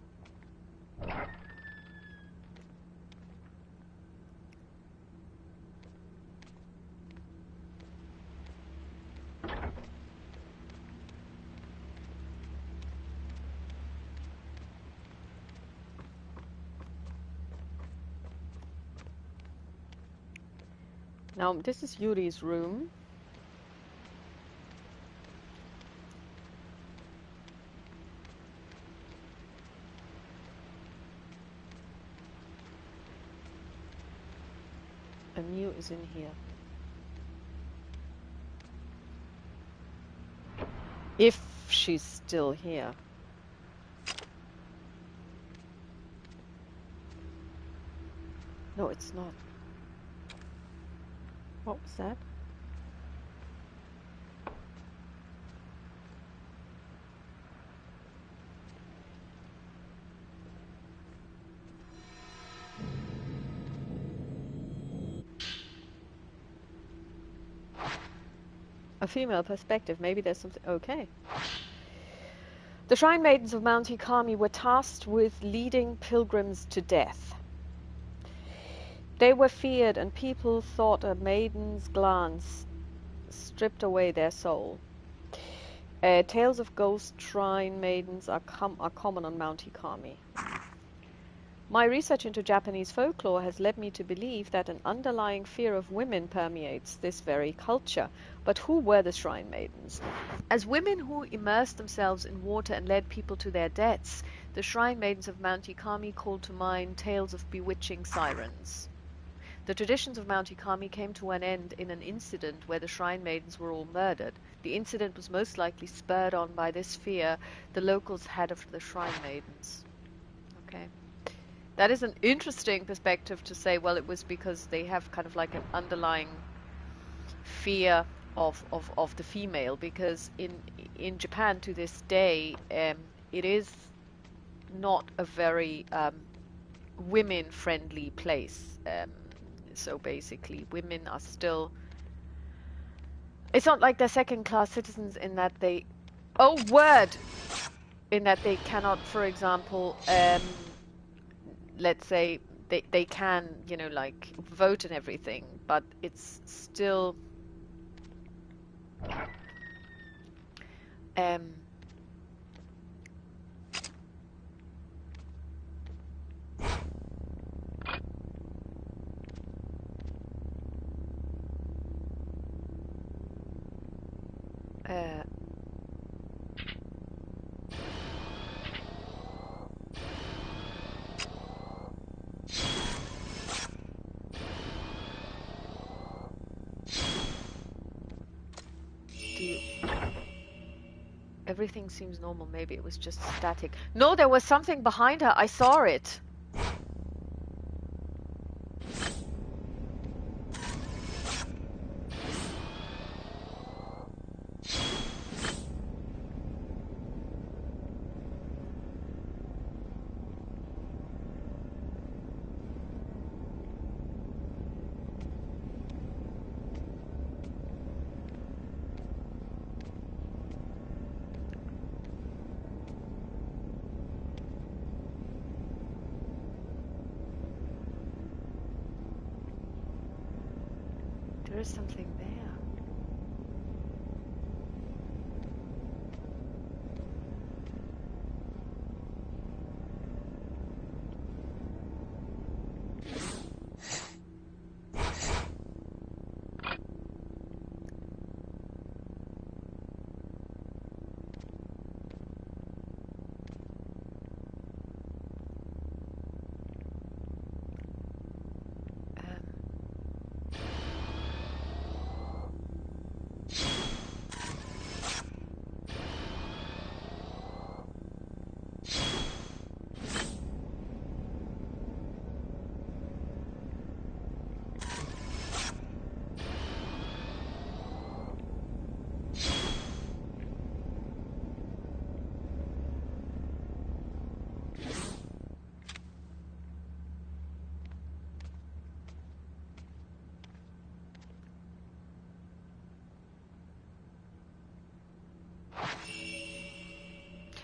Now, this is Yuri's room. And Miyu is in here. If she's still here. No, it's not. What was that? A female perspective. Maybe there's something. Okay. The Shrine Maidens of Mount Hikami were tasked with leading pilgrims to death. They were feared, and people thought a maiden's glance stripped away their soul. Tales of ghost shrine maidens are common on Mount Hikami. My research into Japanese folklore has led me to believe that an underlying fear of women permeates this very culture. But who were the shrine maidens? As women who immersed themselves in water and led people to their deaths, the shrine maidens of Mount Hikami called to mind tales of bewitching sirens. The traditions of Mount Hikami came to an end in an incident where the shrine maidens were all murdered. The incident was most likely spurred on by this fear the locals had of the shrine maidens. Okay. That is an interesting perspective to say, well, it was because they have kind of like an underlying fear of the female, because in Japan to this day, it is not a very women-friendly place. So basically, women are still... It's not like they're second-class citizens in that they... Oh, word! In that they cannot, for example, let's say they can, you know, like vote and everything, but it's still um uh do you... Everything seems normal. Maybe it was just static. No, there was something behind her. I saw it. There is something there.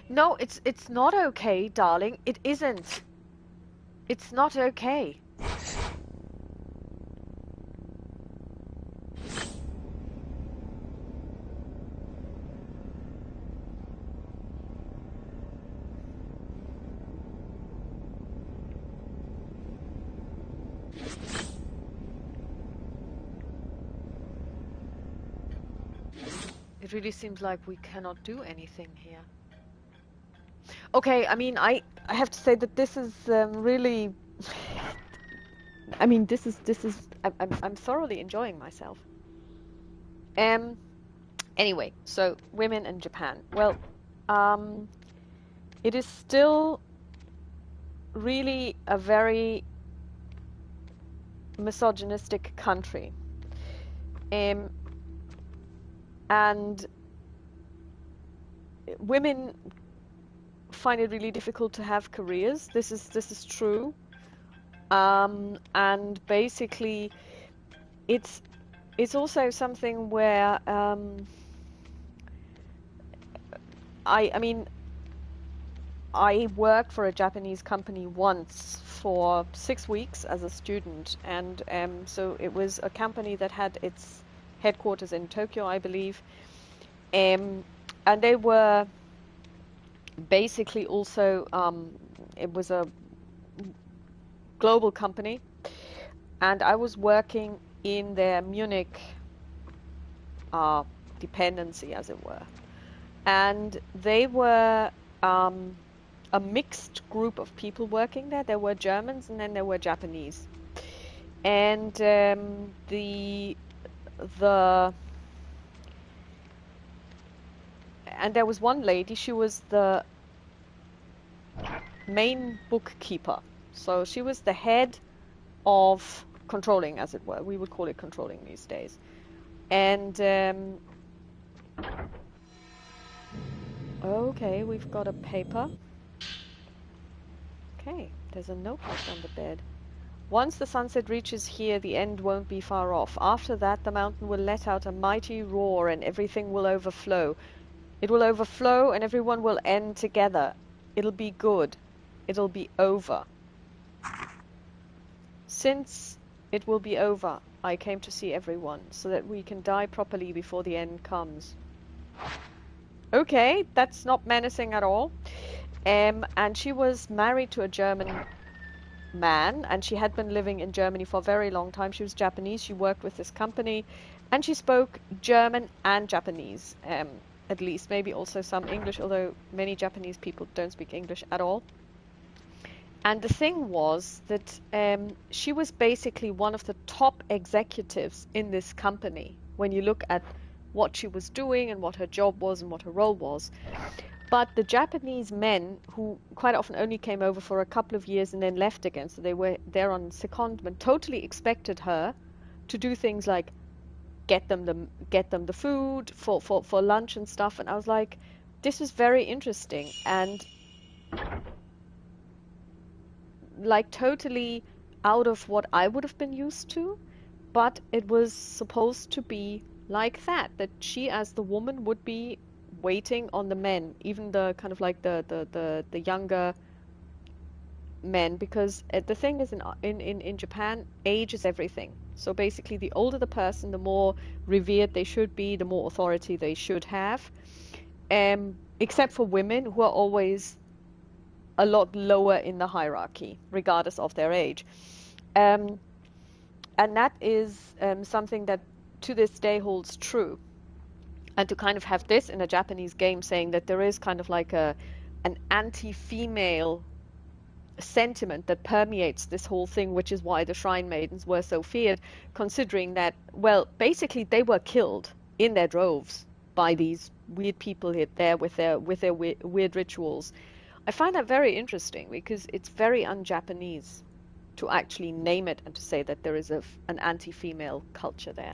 No, it's not okay, darling. It isn't. It's not okay. It really seems like we cannot do anything here. Okay, I mean, I have to say that this is really... I mean, this is I'm thoroughly enjoying myself. Anyway, so women in Japan. Well, it is still really a very misogynistic country. And women find it really difficult to have careers. This is true. And basically, it's it's also something where I mean, I worked for a Japanese company once for 6 weeks as a student, and so it was a company that had its headquarters in Tokyo, I believe, and they were basically also it was a global company, and I was working in their Munich dependency, as it were, and they were a mixed group of people working there. There were Germans and then there were Japanese. And the and there was one lady, she was the main bookkeeper. So she was the head of controlling, as it were. We would call it controlling these days. And okay, we've got a paper. Okay, there's a note left on the bed. Once the sunset reaches here, the end won't be far off. After that, the mountain will let out a mighty roar and everything will overflow. It will overflow and everyone will end together. It'll be good. It'll be over. Since it will be over, I came to see everyone, so that we can die properly before the end comes. Okay, that's not menacing at all. And she was married to a German man, and she had been living in Germany for a very long time. She was Japanese. She worked with this company, and she spoke German and Japanese, at least, maybe also some English, although many Japanese people don't speak English at all. And the thing was that she was basically one of the top executives in this company when you look at what she was doing and what her job was and what her role was. But the Japanese men, who quite often only came over for a couple of years and then left again, so they were there on secondment, totally expected her to do things like get them the food for lunch and stuff. And I was like, this is very interesting and like totally out of what I would have been used to, but it was supposed to be like that she as the woman would be waiting on the men, even the kind of like the younger men, because the thing is in Japan, age is everything. So basically the older the person, the more revered they should be, the more authority they should have, except for women, who are always a lot lower in the hierarchy regardless of their age, and that is something that to this day holds true. And to kind of have this in a Japanese game, saying that there is kind of like an anti-female sentiment that permeates this whole thing, which is why the Shrine Maidens were so feared, considering that, well, basically they were killed in their droves by these weird people here there with their weird rituals. I find that very interesting because it's very un-Japanese to actually name it and to say that there is an anti-female culture there.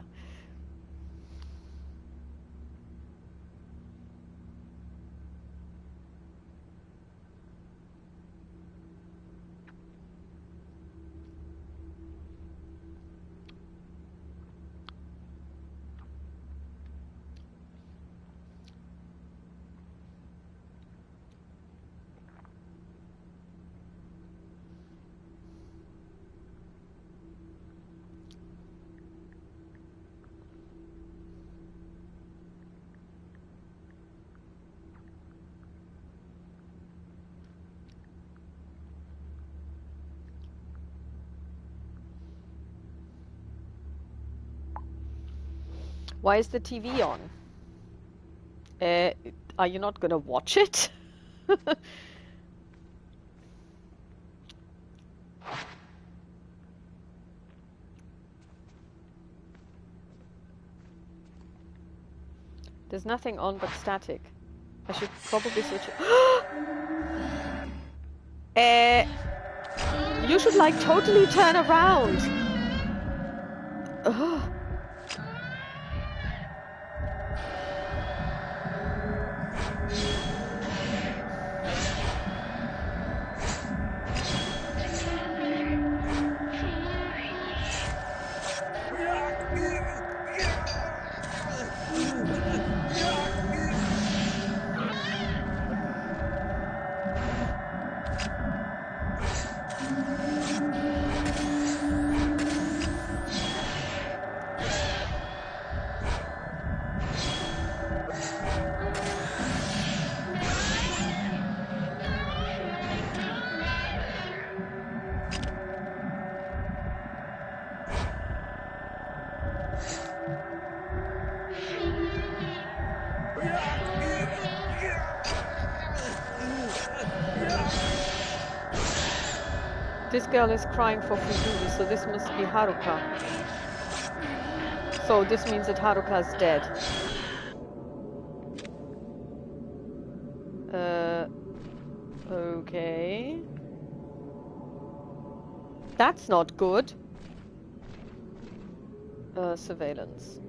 Why is the TV on? Are you not gonna watch it? There's nothing on but static. I should probably switch it. You should like totally turn around. Ugh. This girl is crying for Fuzumi, so this must be Haruka. So this means that Haruka is dead. Okay. That's not good. Surveillance.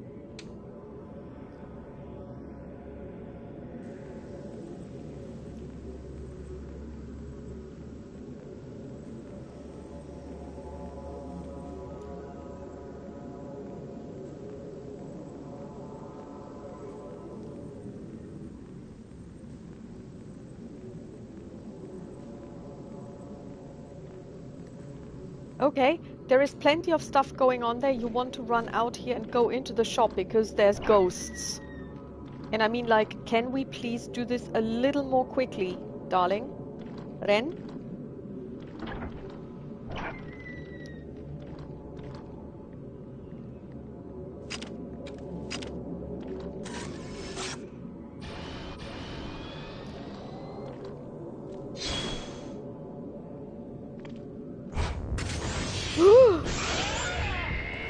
Okay, there is plenty of stuff going on there. You want to run out here and go into the shop because there's ghosts. And I mean, like, can we please do this a little more quickly, darling? Ren?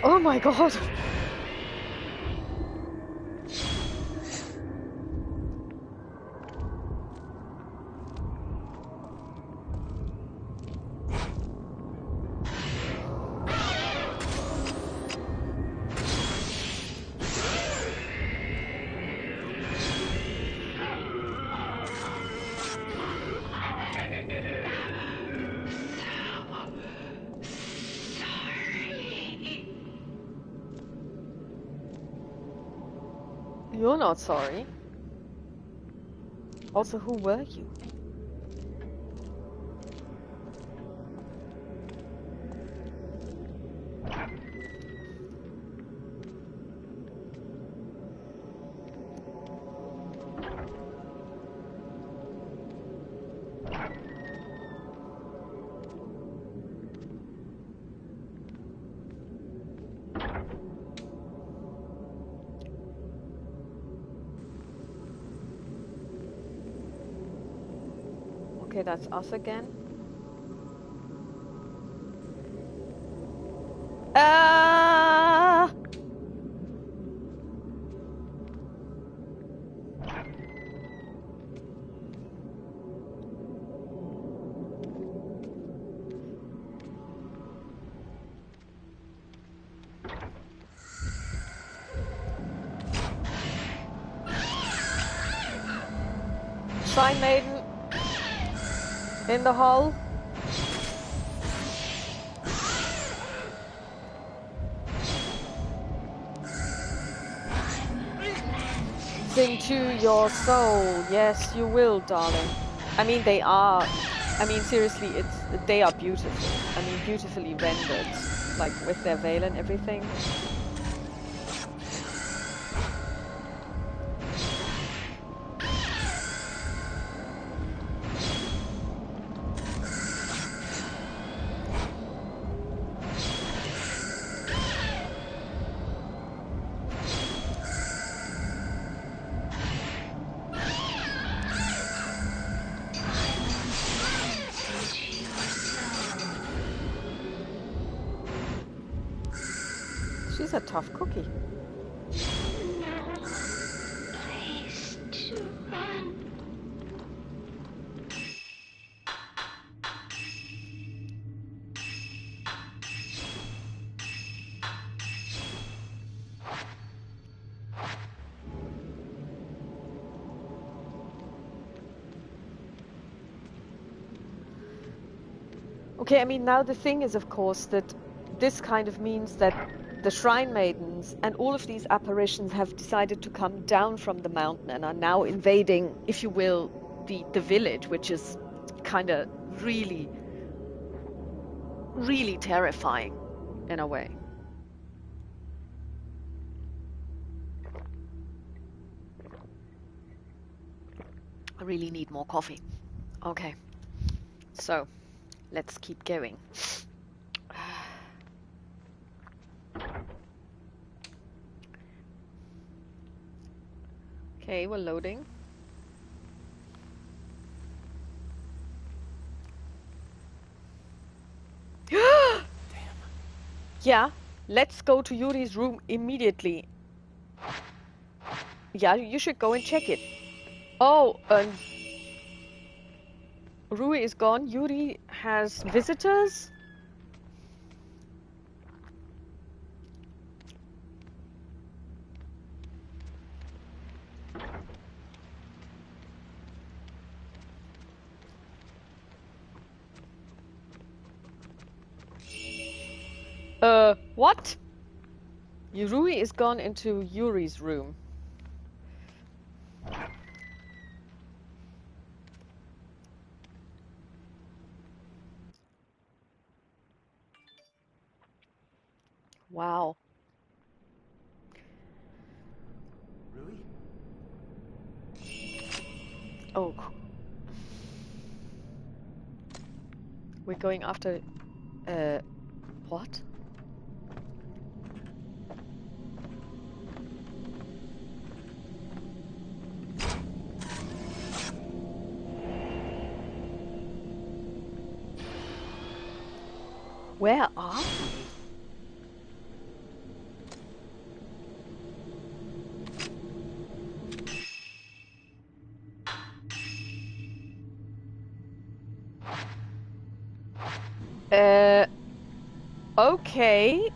Oh my god! You're not sorry. Also, who were you? Okay, that's us again. Ah! Shrine Maiden in the hall. Sing to your soul. Yes, you will, darling. I mean, they are. I mean, seriously, they are beautiful. I mean, beautifully rendered, like with their veil and everything. She's a tough cookie. Place to run. Okay, I mean, now the thing is, of course, that this kind of means that the Shrine Maidens and all of these apparitions have decided to come down from the mountain and are now invading, if you will, the village, which is kind of really, really terrifying in a way. I really need more coffee. Okay, so let's keep going. Okay, we're loading. Yeah, let's go to Yuri's room immediately. Yeah, you should go and check it. Oh, Rui is gone. Yuri has visitors. What? Rui is gone into Yuri's room. Wow. Rui? Oh, we're going after, what? Where are we? Okay.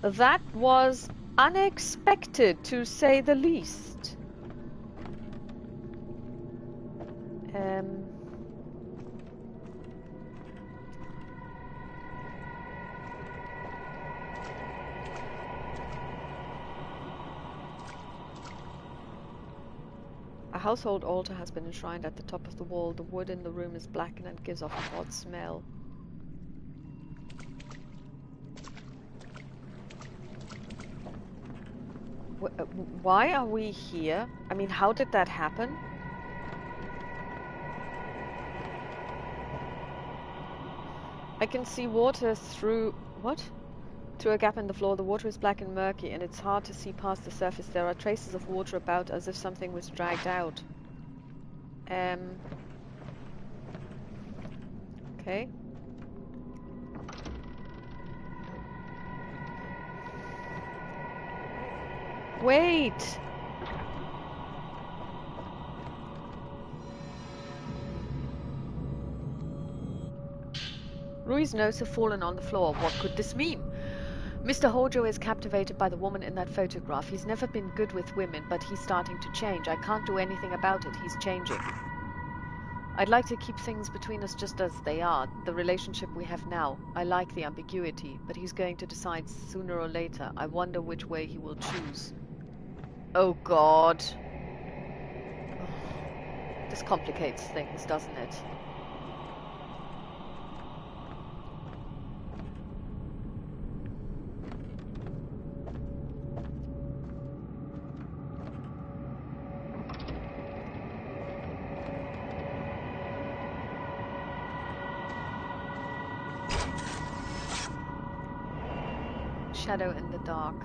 That was unexpected, to say the least. A household altar has been enshrined at the top of the wall. The wood in the room is blackened and gives off an odd smell. Why are we here? I mean, how did that happen? I can see water through... What? Through a gap in the floor. The water is black and murky, and it's hard to see past the surface. There are traces of water about, as if something was dragged out. Okay. Wait! Rui's notes have fallen on the floor. What could this mean? Mr. Hojo is captivated by the woman in that photograph. He's never been good with women, but he's starting to change. I can't do anything about it. He's changing. I'd like to keep things between us just as they are, the relationship we have now. I like the ambiguity, but he's going to decide sooner or later. I wonder which way he will choose. Oh God. This complicates things, doesn't it? Shadow in the dark.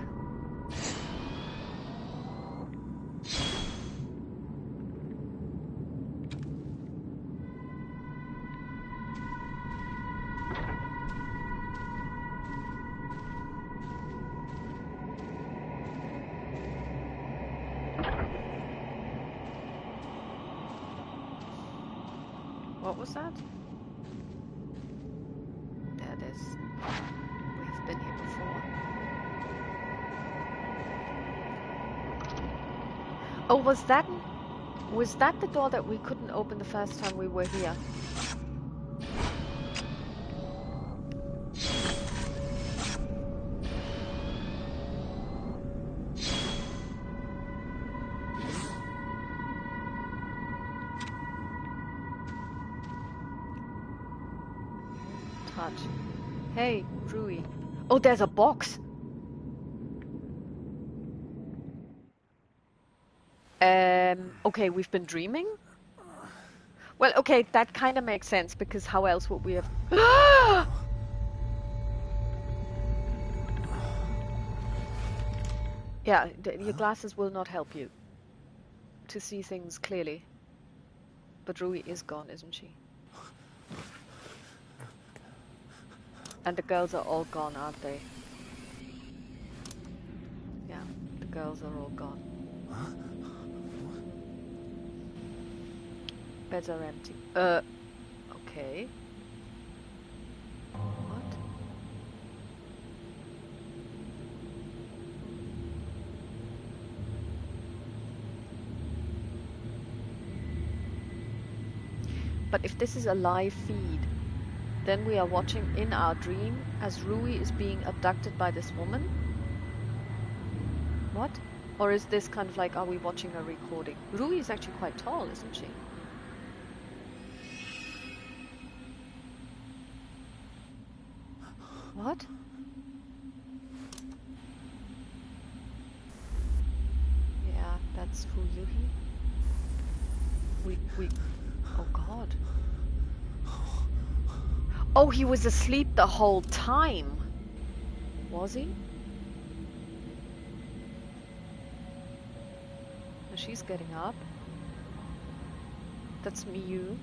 What was that? There it is. We've been here before. Oh, was that the door that we couldn't open the first time we were here? Touch. Hey, Rui. Oh, there's a box. Okay, we've been dreaming? Well, okay, that kind of makes sense, because how else would we have... Yeah, your glasses will not help you to see things clearly. But Rui is gone, isn't she? And the girls are all gone, aren't they? girls are all gone. Huh? Beds are empty. Okay. What? But if this is a live feed, then we are watching in our dream as Rui is being abducted by this woman? What? Or is this kind of like, are we watching a recording? Rui is actually quite tall, isn't she? What? Yeah, that's Fuyuhi. We... Oh god. Oh, he was asleep the whole time! Was he? Oh, she's getting up. That's Miyu.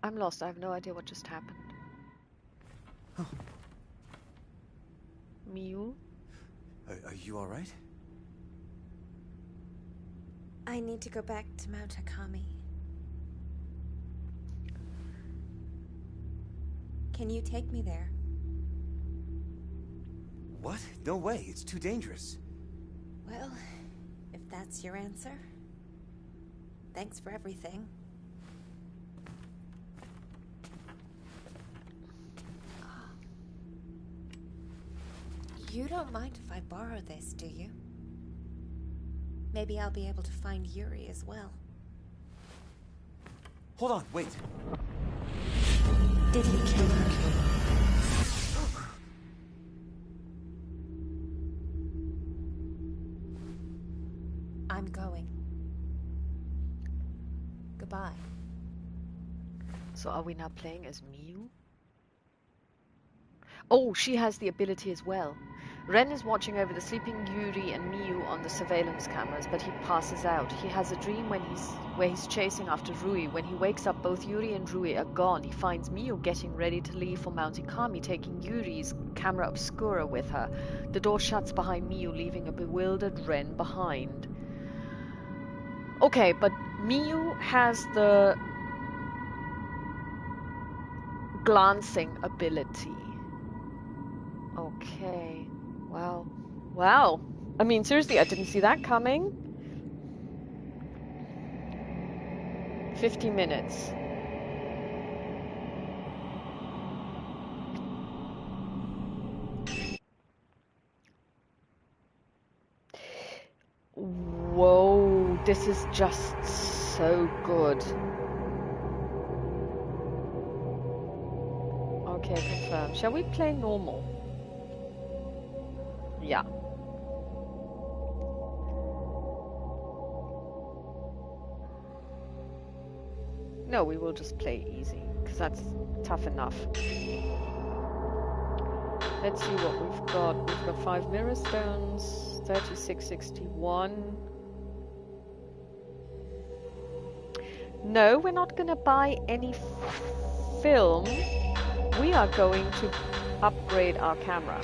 I'm lost. I have no idea what just happened. Miyu? Are you alright? I need to go back to Mount Hakami. Can you take me there? What? No way, it's too dangerous. Well, if that's your answer, thanks for everything. You don't mind if I borrow this, do you? Maybe I'll be able to find Yuri as well. Hold on, wait. Did he kill her? I'm going. Goodbye. So are we now playing as Miyu? Oh, she has the ability as well. Ren is watching over the sleeping Yuri and Miyu on the surveillance cameras, but he passes out. He has a dream where he's chasing after Rui. When he wakes up, both Yuri and Rui are gone. He finds Miyu getting ready to leave for Mount Ikami, taking Yuri's camera obscura with her. The door shuts behind Miyu, leaving a bewildered Ren behind. Okay, but Miyu has the glancing ability. Okay. Wow. Wow. I mean, seriously, I didn't see that coming. 50 minutes. Whoa, this is just so good. Okay, confirmed. Shall we play normal? Yeah. No, we will just play easy, because that's tough enough. Let's see what we've got. We've got 5 mirror stones, 3661. No, we're not going to buy any film. We are going to upgrade our camera.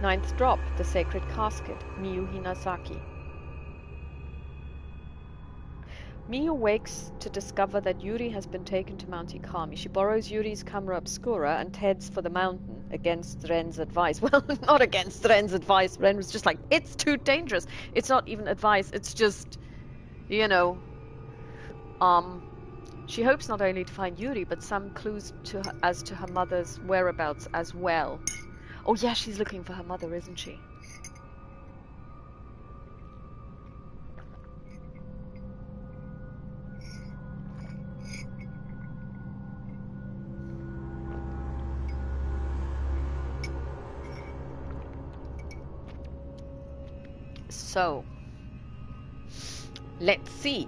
9th drop, the sacred casket, Miyu Hinazaki. Miyu wakes to discover that Yuri has been taken to Mount Ikami. She borrows Yuri's camera obscura and heads for the mountain against Ren's advice. Well, not against Ren's advice. Ren was just like, it's too dangerous. It's not even advice. It's just, you know, she hopes not only to find Yuri, but some clues as to her mother's whereabouts as well. Oh yeah, she's looking for her mother, isn't she? So, let's see.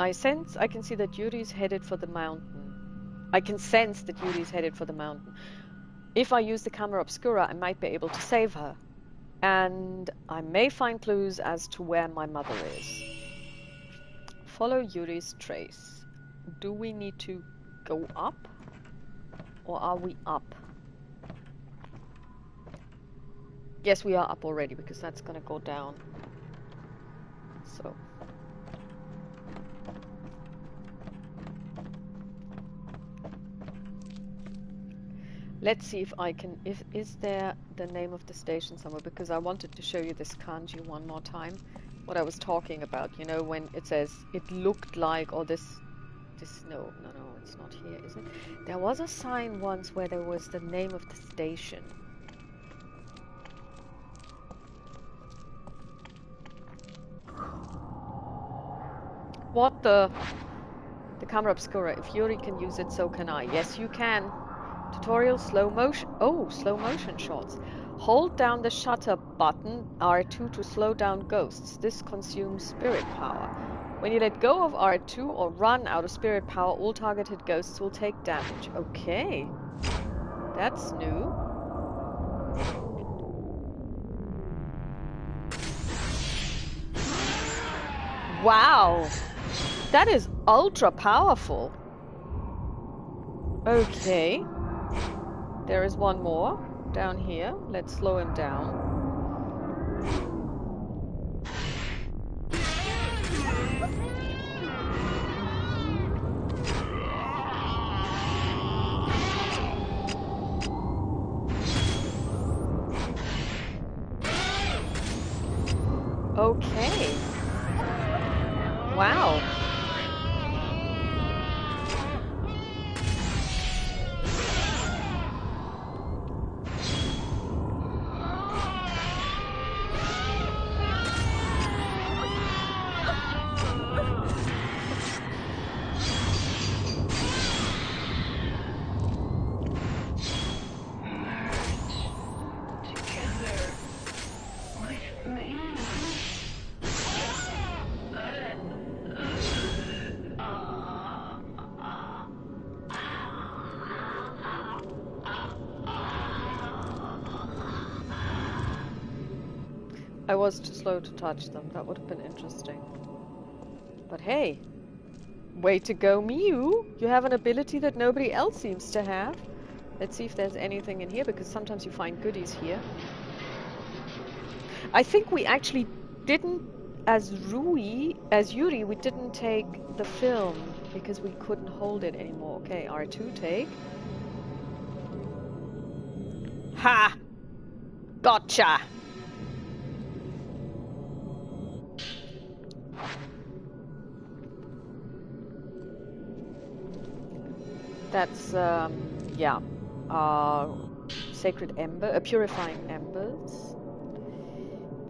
I can see that Yuri's headed for the mountain. I can sense that Yuri's headed for the mountain. If I use the camera obscura, I might be able to save her. And I may find clues as to where my mother is. Follow Yuri's trace. Do we need to go up? Or are we up? Yes, we are up already, because that's gonna go down. So. Let's see if I can... Is there the name of the station somewhere? Because I wanted to show you this kanji one more time. What I was talking about, you know, when it says it looked like, or this... No, it's not here, is it? There was a sign once where there was the name of the station. What the... The camera obscura. If Yuri can use it, so can I. Yes, you can. Tutorial slow motion. Oh, slow motion shots. Hold down the shutter button R2 to slow down ghosts. This consumes spirit power. When you let go of R2 or run out of spirit power, all targeted ghosts will take damage. Okay. That's new. Wow. That is ultra powerful. Okay. There is one more down here. Let's slow him down. Okay. Wow. I was too slow to touch them. That would have been interesting. But hey, way to go, Mew! You have an ability that nobody else seems to have. Let's see if there's anything in here, because sometimes you find goodies here. I think we actually didn't, as Yuri, we didn't take the film, because we couldn't hold it anymore. Okay, R2 take. Ha! Gotcha! That's, yeah. Sacred ember, purifying embers.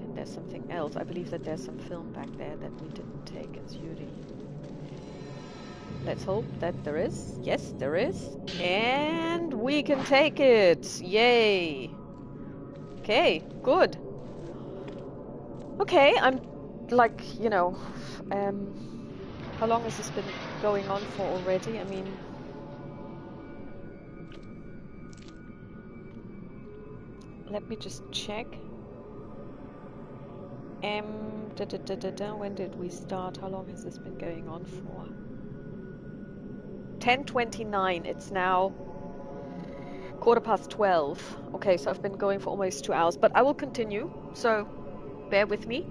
And there's something else. I believe that there's some film back there that we didn't take as Yuri. Let's hope that there is. Yes, there is. And we can take it! Yay! Okay, good. Okay, I'm like, you know, how long has this been going on for already? I mean, let me just check. When did we start? How long has this been going on for? 10:29. It's now 12:15. Okay, so I've been going for almost 2 hours, but I will continue. So bear with me.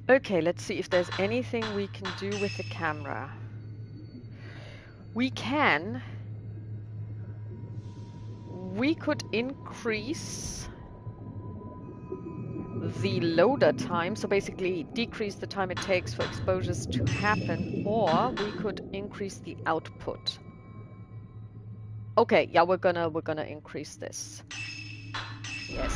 Okay, let's see if there's anything we can do with the camera. We could increase the loader time, so basically decrease the time it takes for exposures to happen, or we could increase the output. Okay, yeah, we're gonna increase this. Yes.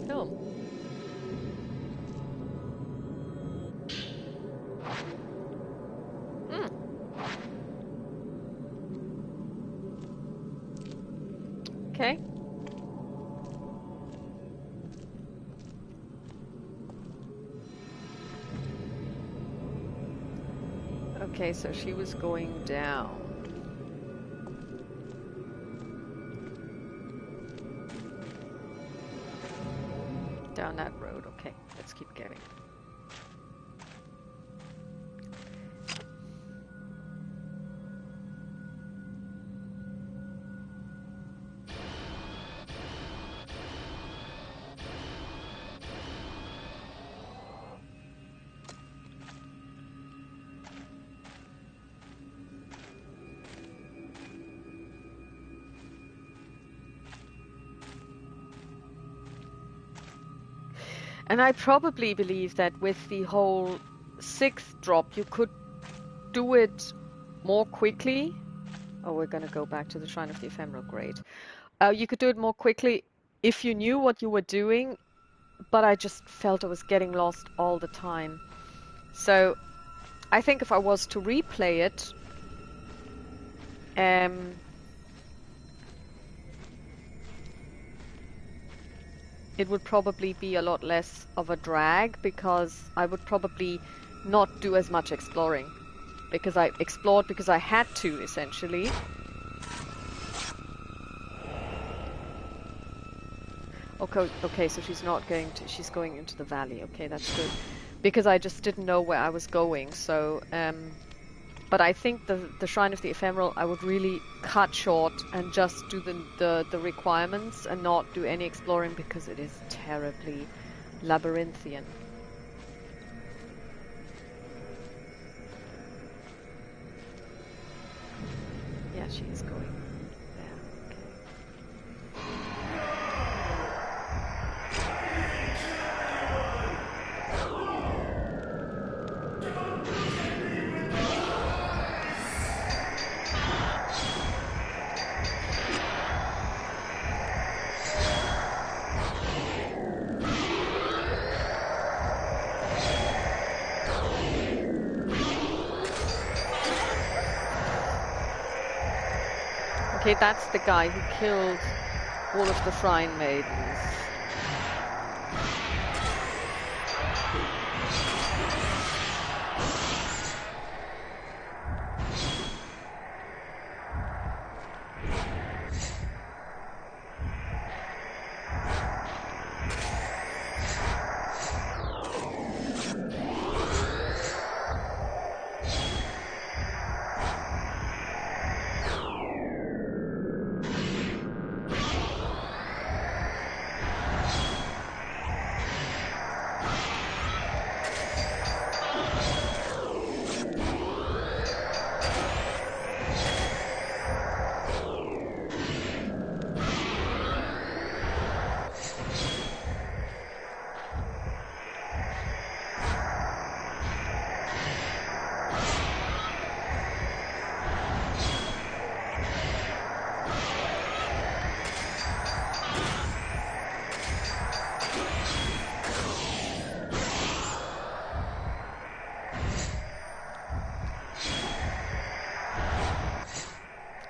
Film. Okay. Okay, so she was going down. Down that road. Okay, let's keep going. And I probably believe that with the whole 6th drop, you could do it more quickly. Oh, we're gonna go back to the Shrine of the Ephemeral. Great. You could do it more quickly if you knew what you were doing, but I just felt I was getting lost all the time. So I think if I was to replay it, it would probably be a lot less of a drag, because I would probably not do as much exploring, because I explored because I had to, essentially. Okay, so she's not going to, she's going into the valley. Okay, that's good, because I just didn't know where I was going. So but I think the Shrine of the Ephemeral I would really cut short and just do the requirements and not do any exploring, because it is terribly labyrinthian. Yeah, she is going there. Okay, that's the guy who killed all of the Shrine Maidens.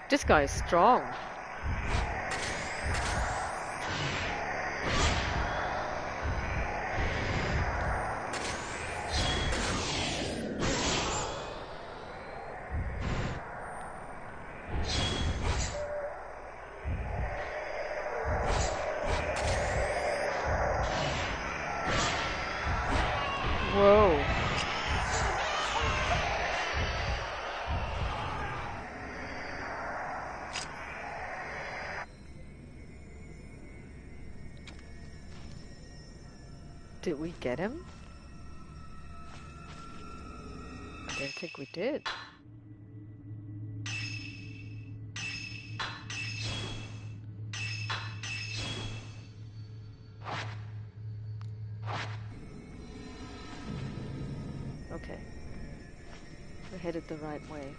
This guy is strong. Did we get him? I don't think we did. Okay. We're headed the right way.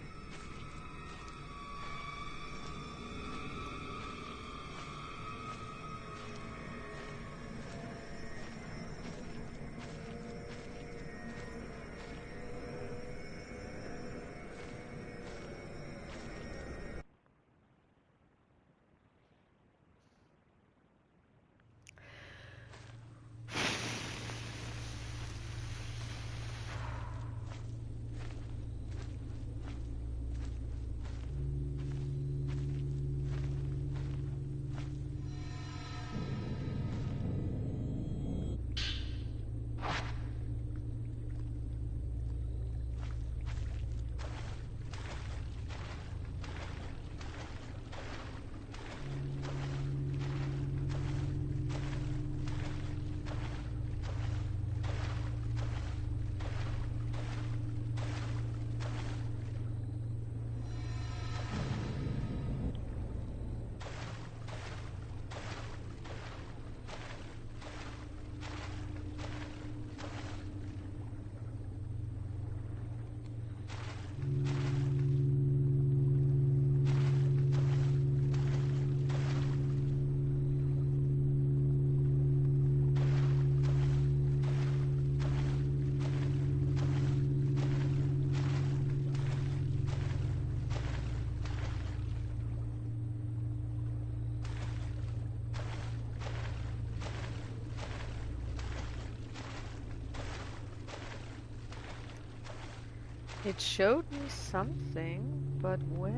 It showed me something, but where?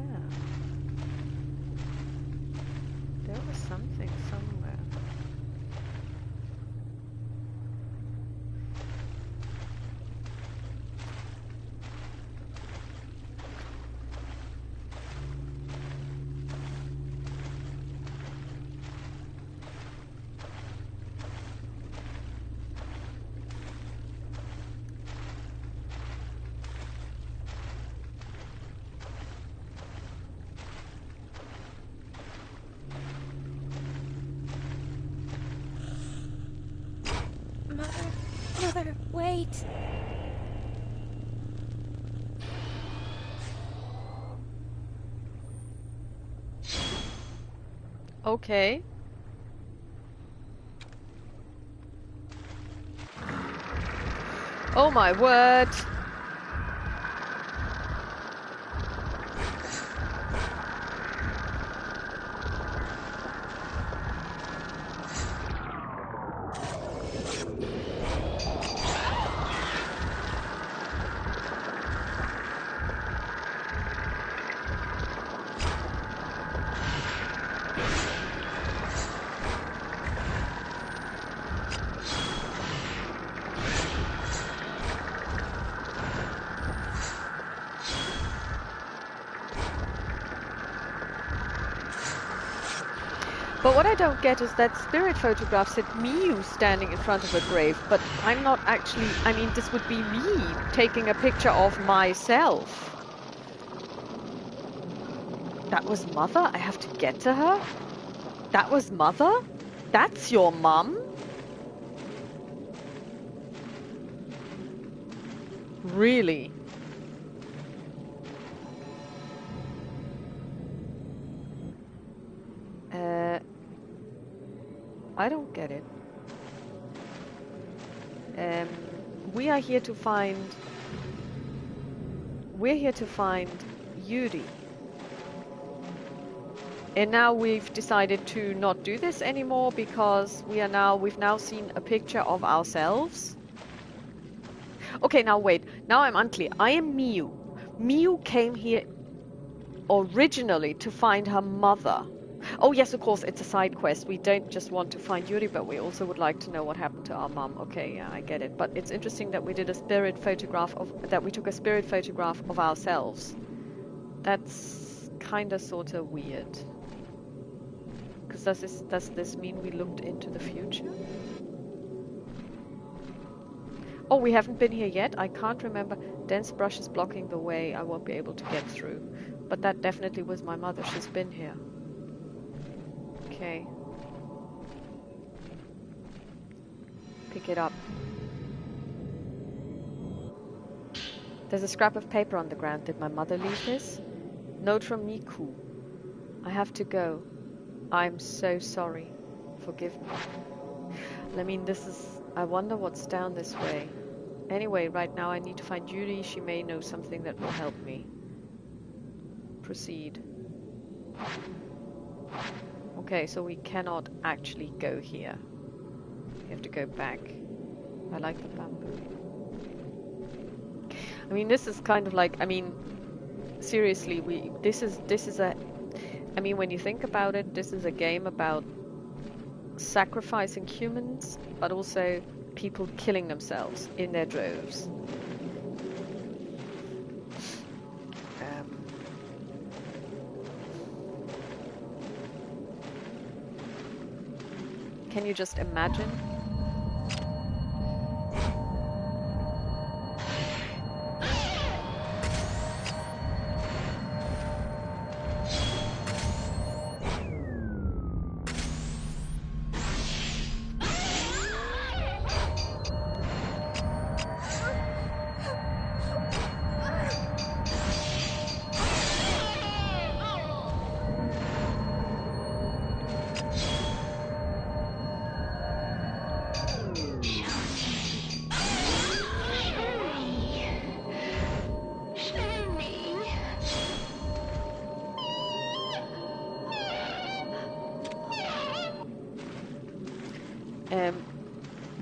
There was something somewhere. Mother, wait! Okay. Oh my word! But what I don't get is that spirit photograph said Miu standing in front of a grave, but I'm not actually, I mean, this would be me taking a picture of myself. That was Mother? I have to get to her? That was Mother? That's your mum? Really? I don't get it. We are here to find... We're here to find Yuri. And now we've decided to not do this anymore because we've now seen a picture of ourselves. Okay, now wait. Now I'm unclear. I am Miu. Miu came here originally to find her mother. Oh yes, of course, it's a side quest. We don't just want to find Yuri, but we also would like to know what happened to our mum. Okay, yeah, I get it. But it's interesting that we did a spirit photograph that we took a spirit photograph of ourselves. That's kinda sorta weird. Because does this mean we looked into the future? Oh, we haven't been here yet? I can't remember. Dense brush is blocking the way. I won't be able to get through. But that definitely was my mother. She's been here. Okay. Pick it up. There's a scrap of paper on the ground. Did my mother leave this? Note from Miku. I have to go. I'm so sorry. Forgive me. I mean, this is... I wonder what's down this way. Anyway, right now I need to find Judy. She may know something that will help me. Proceed. Okay, so we cannot actually go here. We have to go back. I like the bamboo. I mean, this is kind of like... I mean, seriously, this is a... I mean, when you think about it, this is a game about sacrificing humans, but also people killing themselves in their droves. Can you just imagine?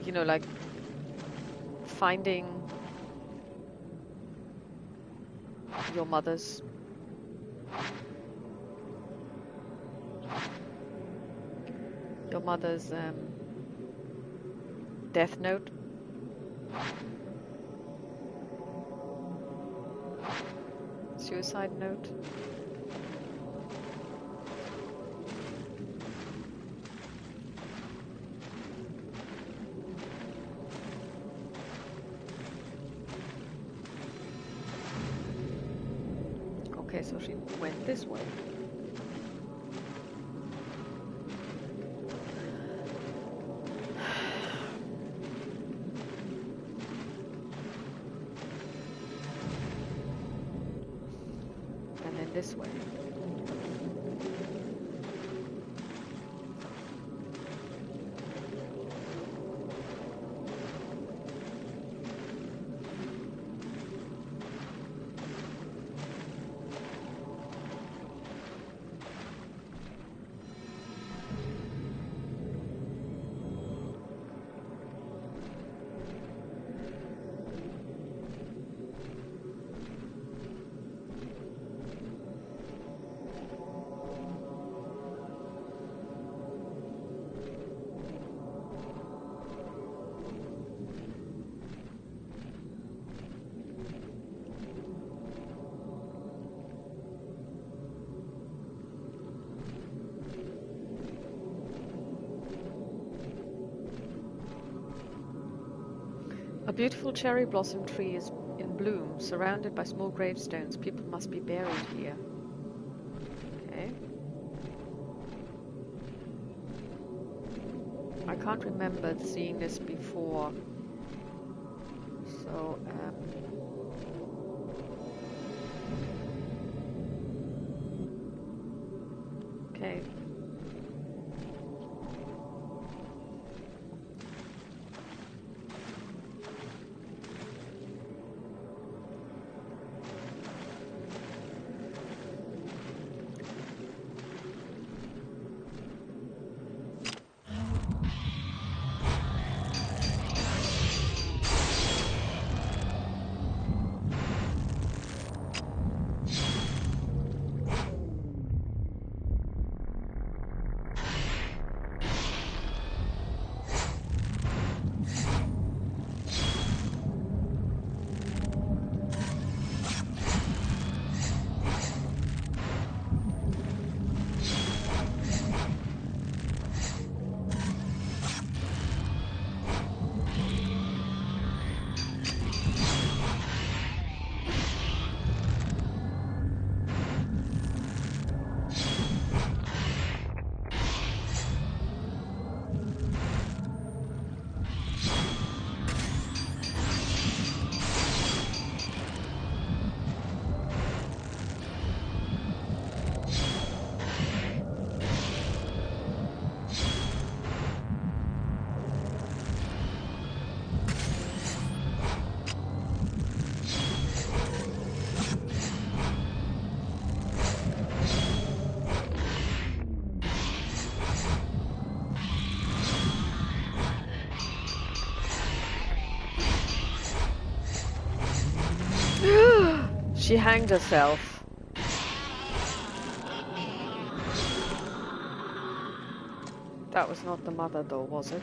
You know, like finding your mother's death note. Suicide note. Okay, so she went this way. And then this way. A beautiful cherry blossom tree is in bloom, surrounded by small gravestones. People must be buried here. Okay. I can't remember seeing this before. So, okay. She hanged herself. That was not the mother though, was it?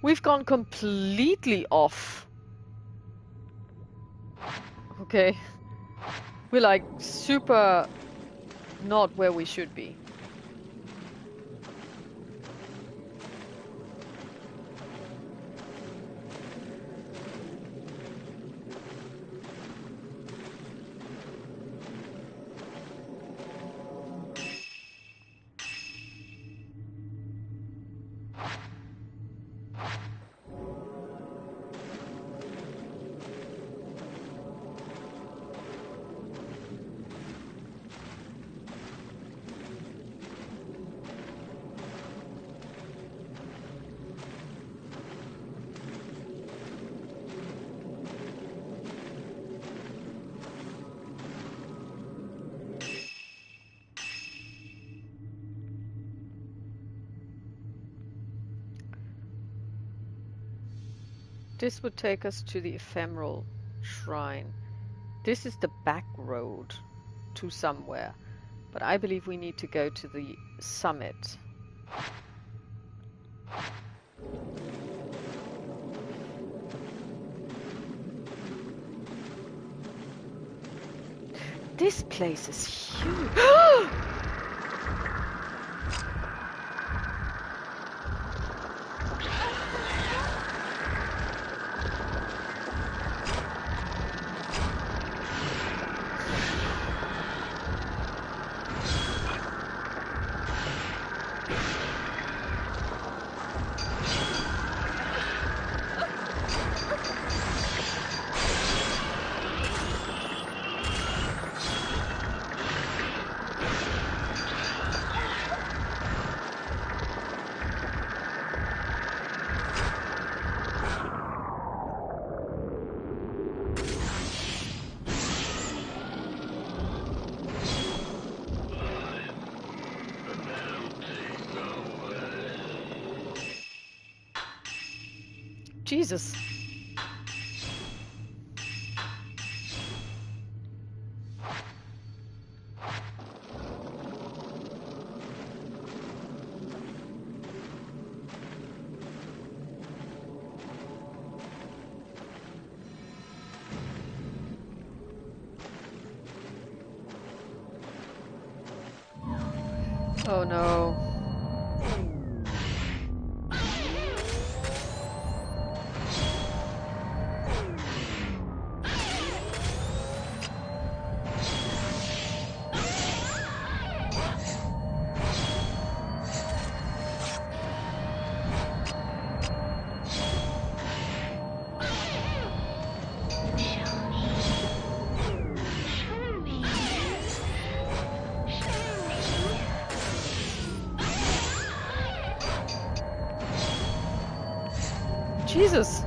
We've gone completely off. Okay. We're like super not where we should be. This would take us to the ephemeral shrine. This is the back road to somewhere, but I believe we need to go to the summit. This place is huge. Jesus. Oh no. Jesus.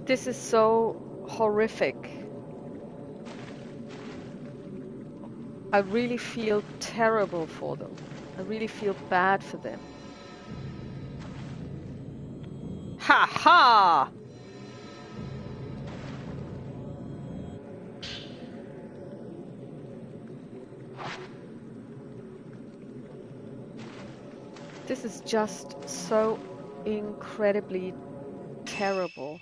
This is so horrific. I really feel terrible for them. I really feel bad for them. Ha ha! This is just so incredibly terrible.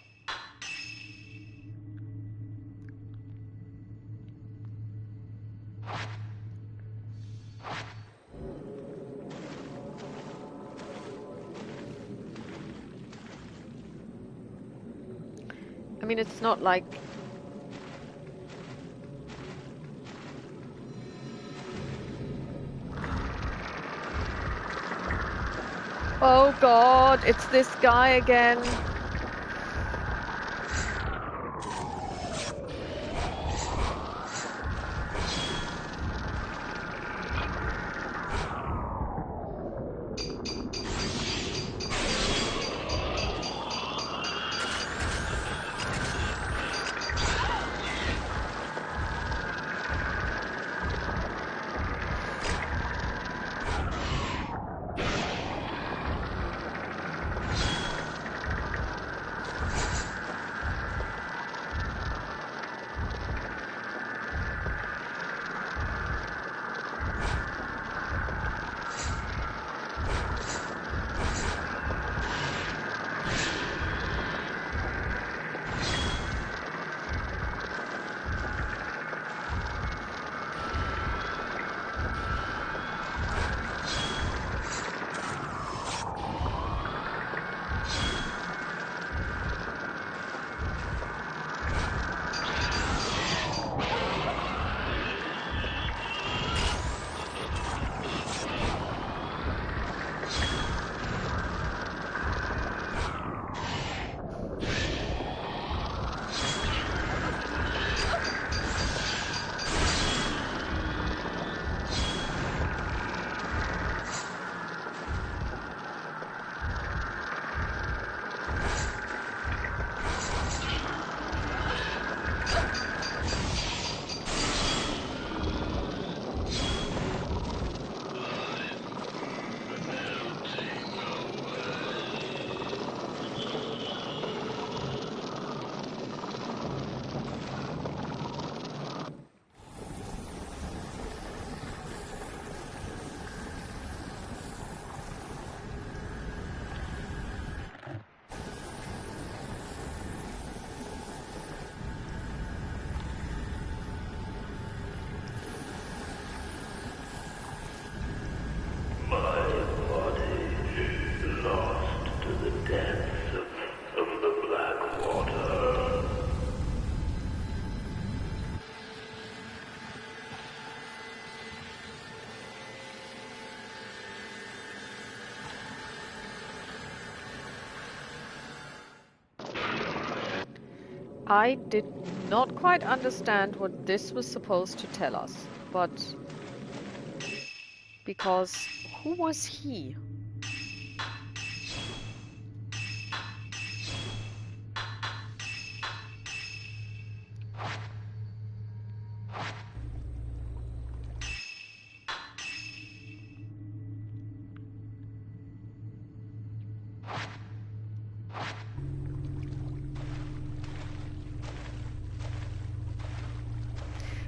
I mean, it's not like... Oh God, it's this guy again. I did not quite understand what this was supposed to tell us, but because who was he?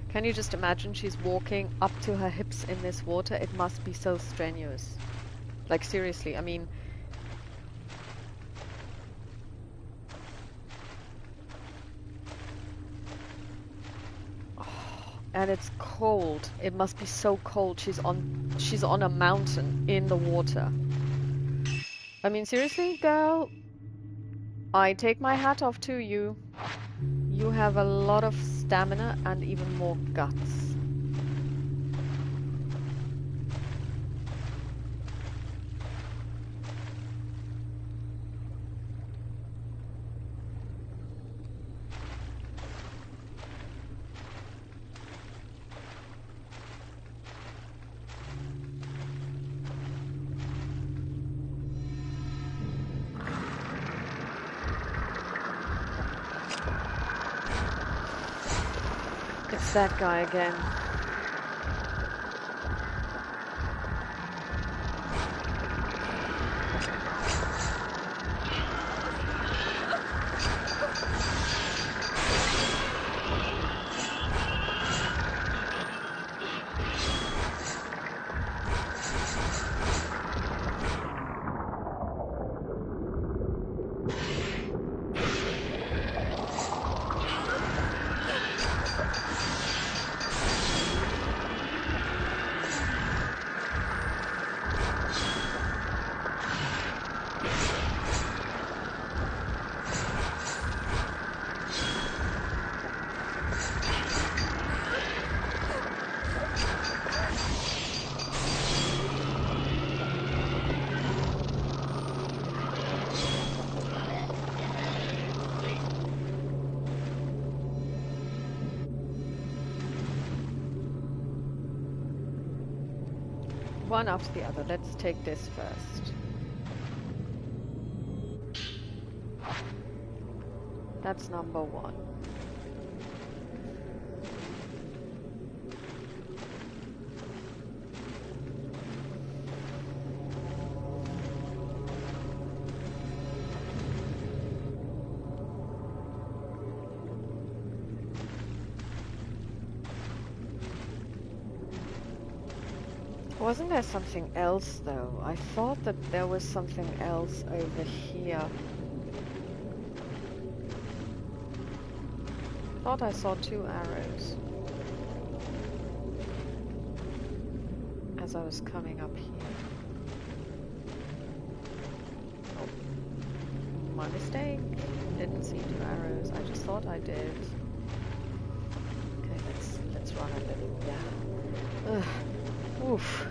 Can you just imagine she's walking up to her hips in this water? It must be so strenuous. Like seriously, I mean... And it's cold. It must be so cold. She's on a mountain in the water. I mean, seriously, girl? I take my hat off to you. You have a lot of stamina and even more guts. It's that guy again. One after the other. Let's take this first. That's number one. Wasn't there something else though? I thought that there was something else over here. Thought I saw 2 arrows as I was coming up here. Oh, my mistake. Didn't see 2 arrows. I just thought I did. Okay, let's run a little. Yeah. Ugh. Woof.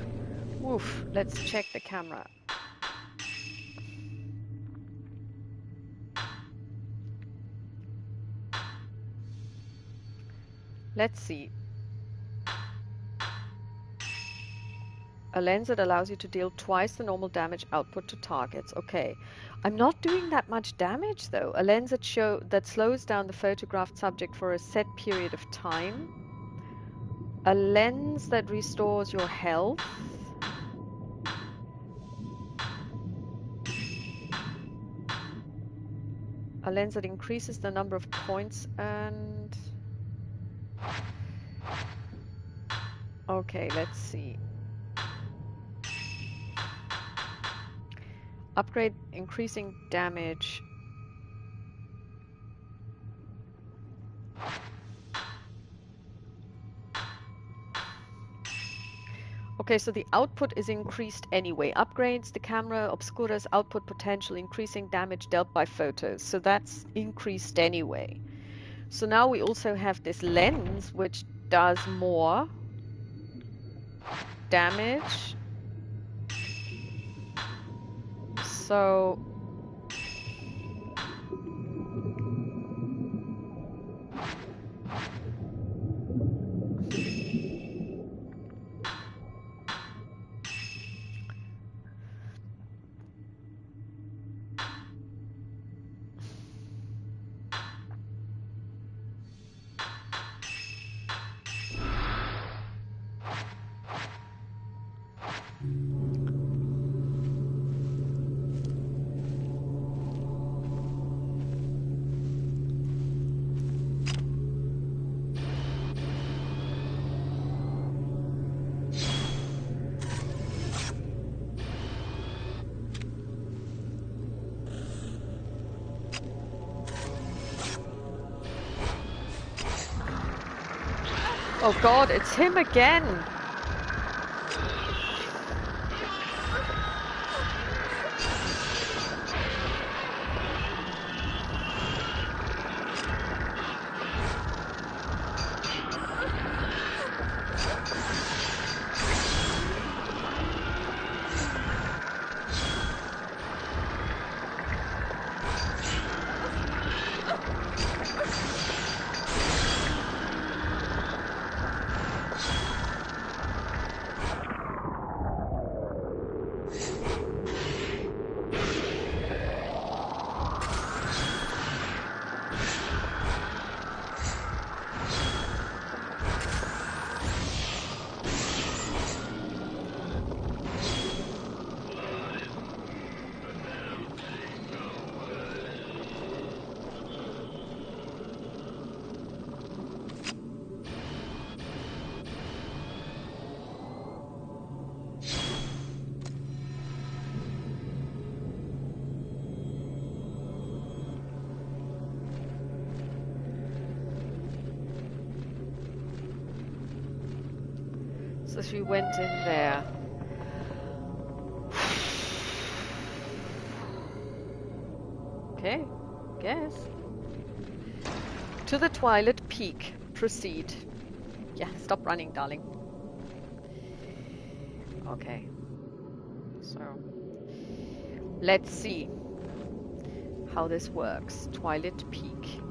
Woof. Let's check the camera. Let's see. A lens that allows you to deal twice the normal damage output to targets. Okay. I'm not doing that much damage though. A lens that slows down the photographed subject for a set period of time. A lens that restores your health. A lens that increases the number of points earned. Okay, let's see. Upgrade increasing damage. Okay, so the output is increased anyway. Upgrades the camera obscura's output potential, increasing damage dealt by photos. So that's increased anyway. So now we also have this lens which does more damage. So oh god, it's him again! because we went in there. Okay, guess. To the Twilight Peak. Proceed. Yeah, stop running, darling. Okay. So, let's see how this works. Twilight Peak.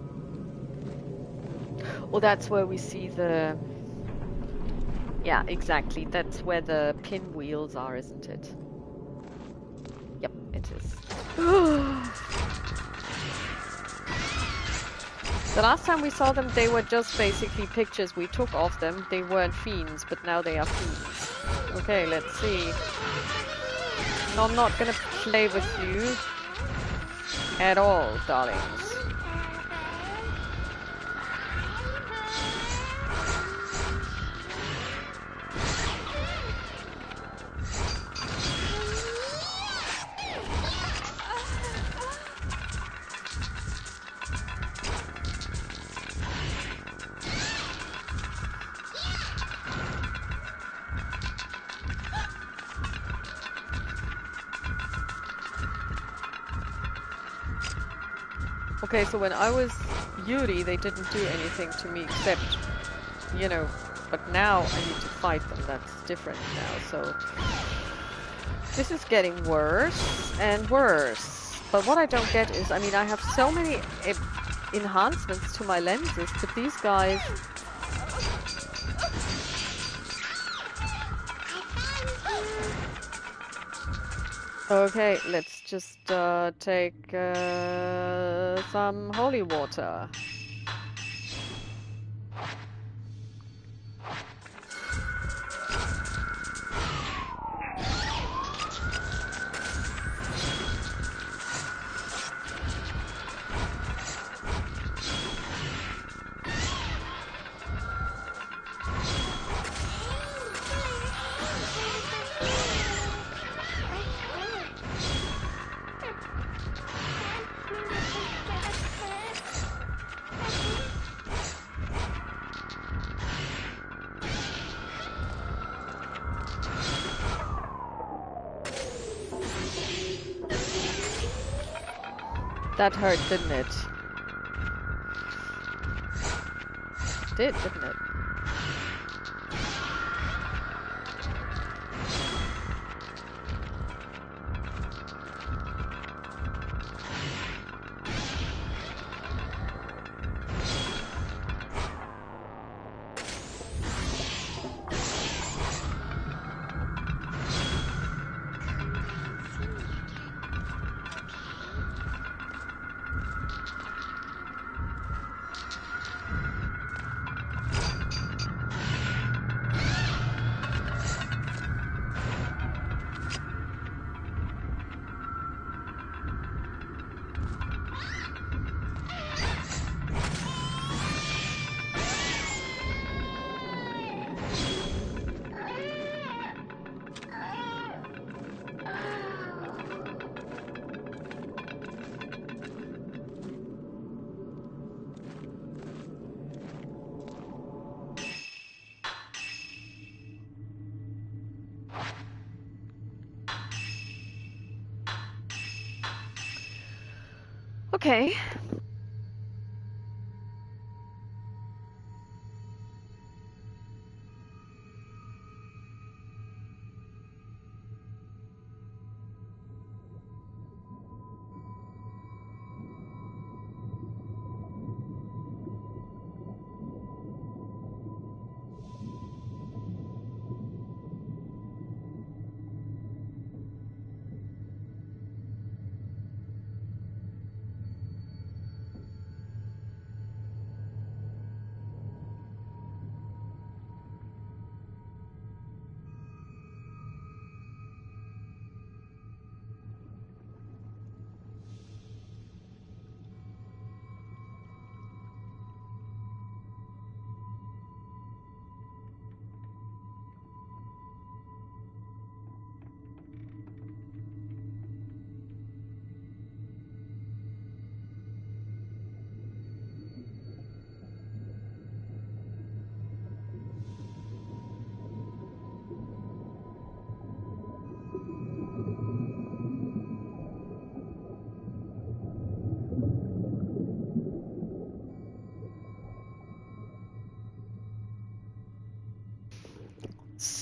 Oh, that's where we see the... Yeah, exactly. That's where the pinwheels are, isn't it? Yep, it is. The last time we saw them, they were just basically pictures we took of them. They weren't fiends, but now they are fiends. Okay, let's see. No, I'm not gonna play with you at all, darlings. Okay, so when I was Yuri, they didn't do anything to me except, you know, but now I need to fight them. That's different now, so... This is getting worse and worse. But what I don't get is, I mean, I have so many enhancements to my lenses, but these guys... Okay, let's just take some holy water. That hurt, didn't it? Didn't it? Okay.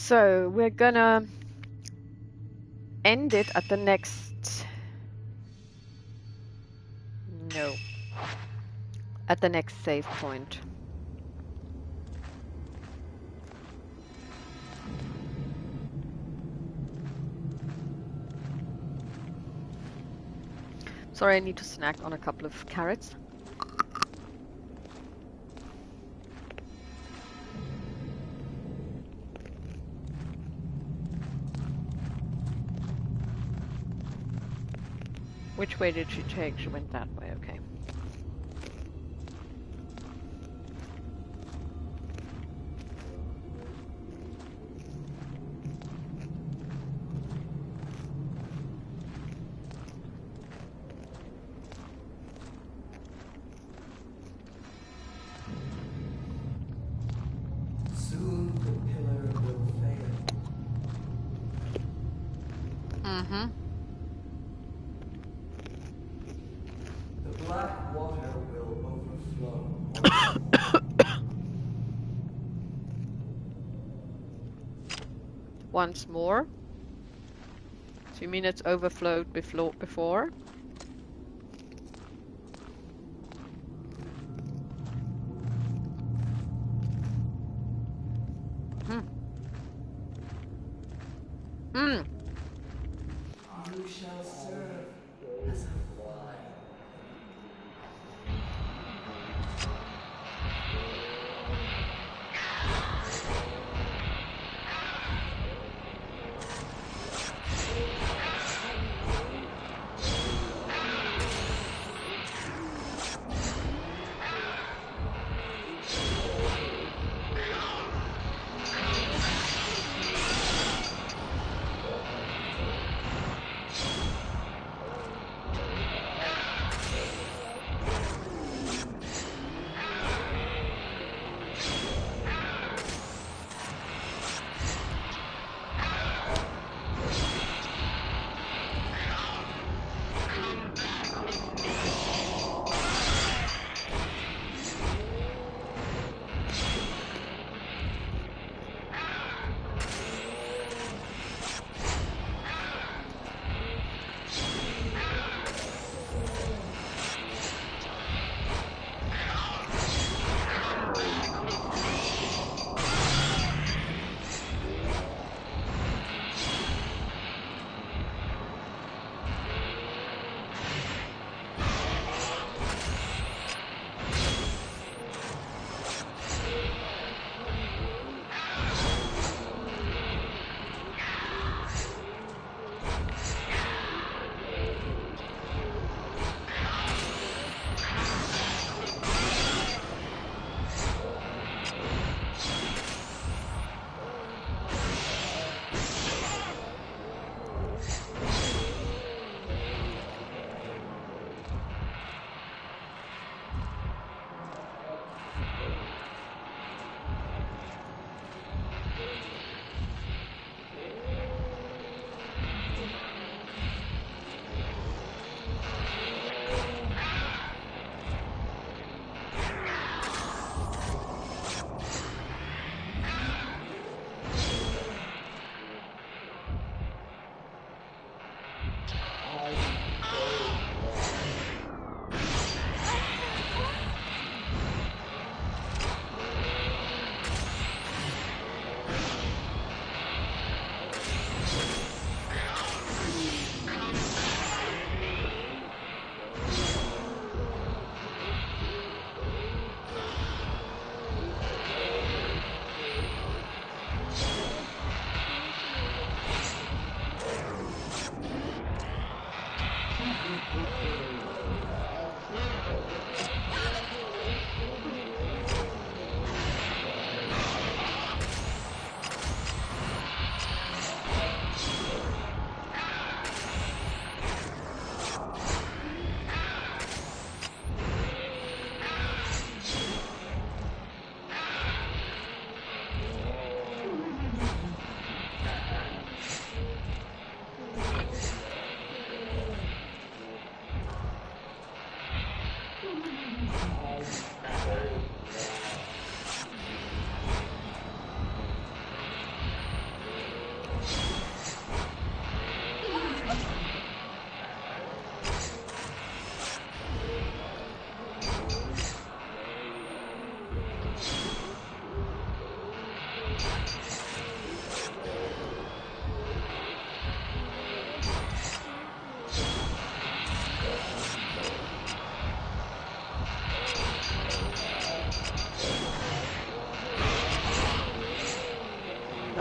So we're gonna end it at the next... No. At the next save point. Sorry, I need to snack on a couple of carrots. Which way did she take? She went that way, okay. Soon the pillar will fail. Mm-hmm. The black water will overflow once more. Once more. So you mean it's overflowed before? Hmm. You shall serve as a vine.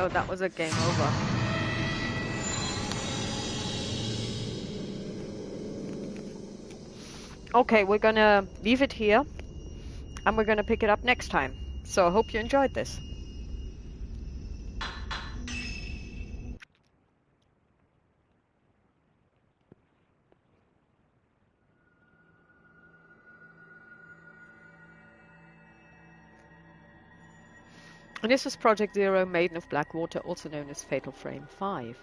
So that was a game over. Okay, we're gonna leave it here, and we're gonna pick it up next time. So I hope you enjoyed this. And this was Project Zero, Maiden of Blackwater, also known as Fatal Frame 5.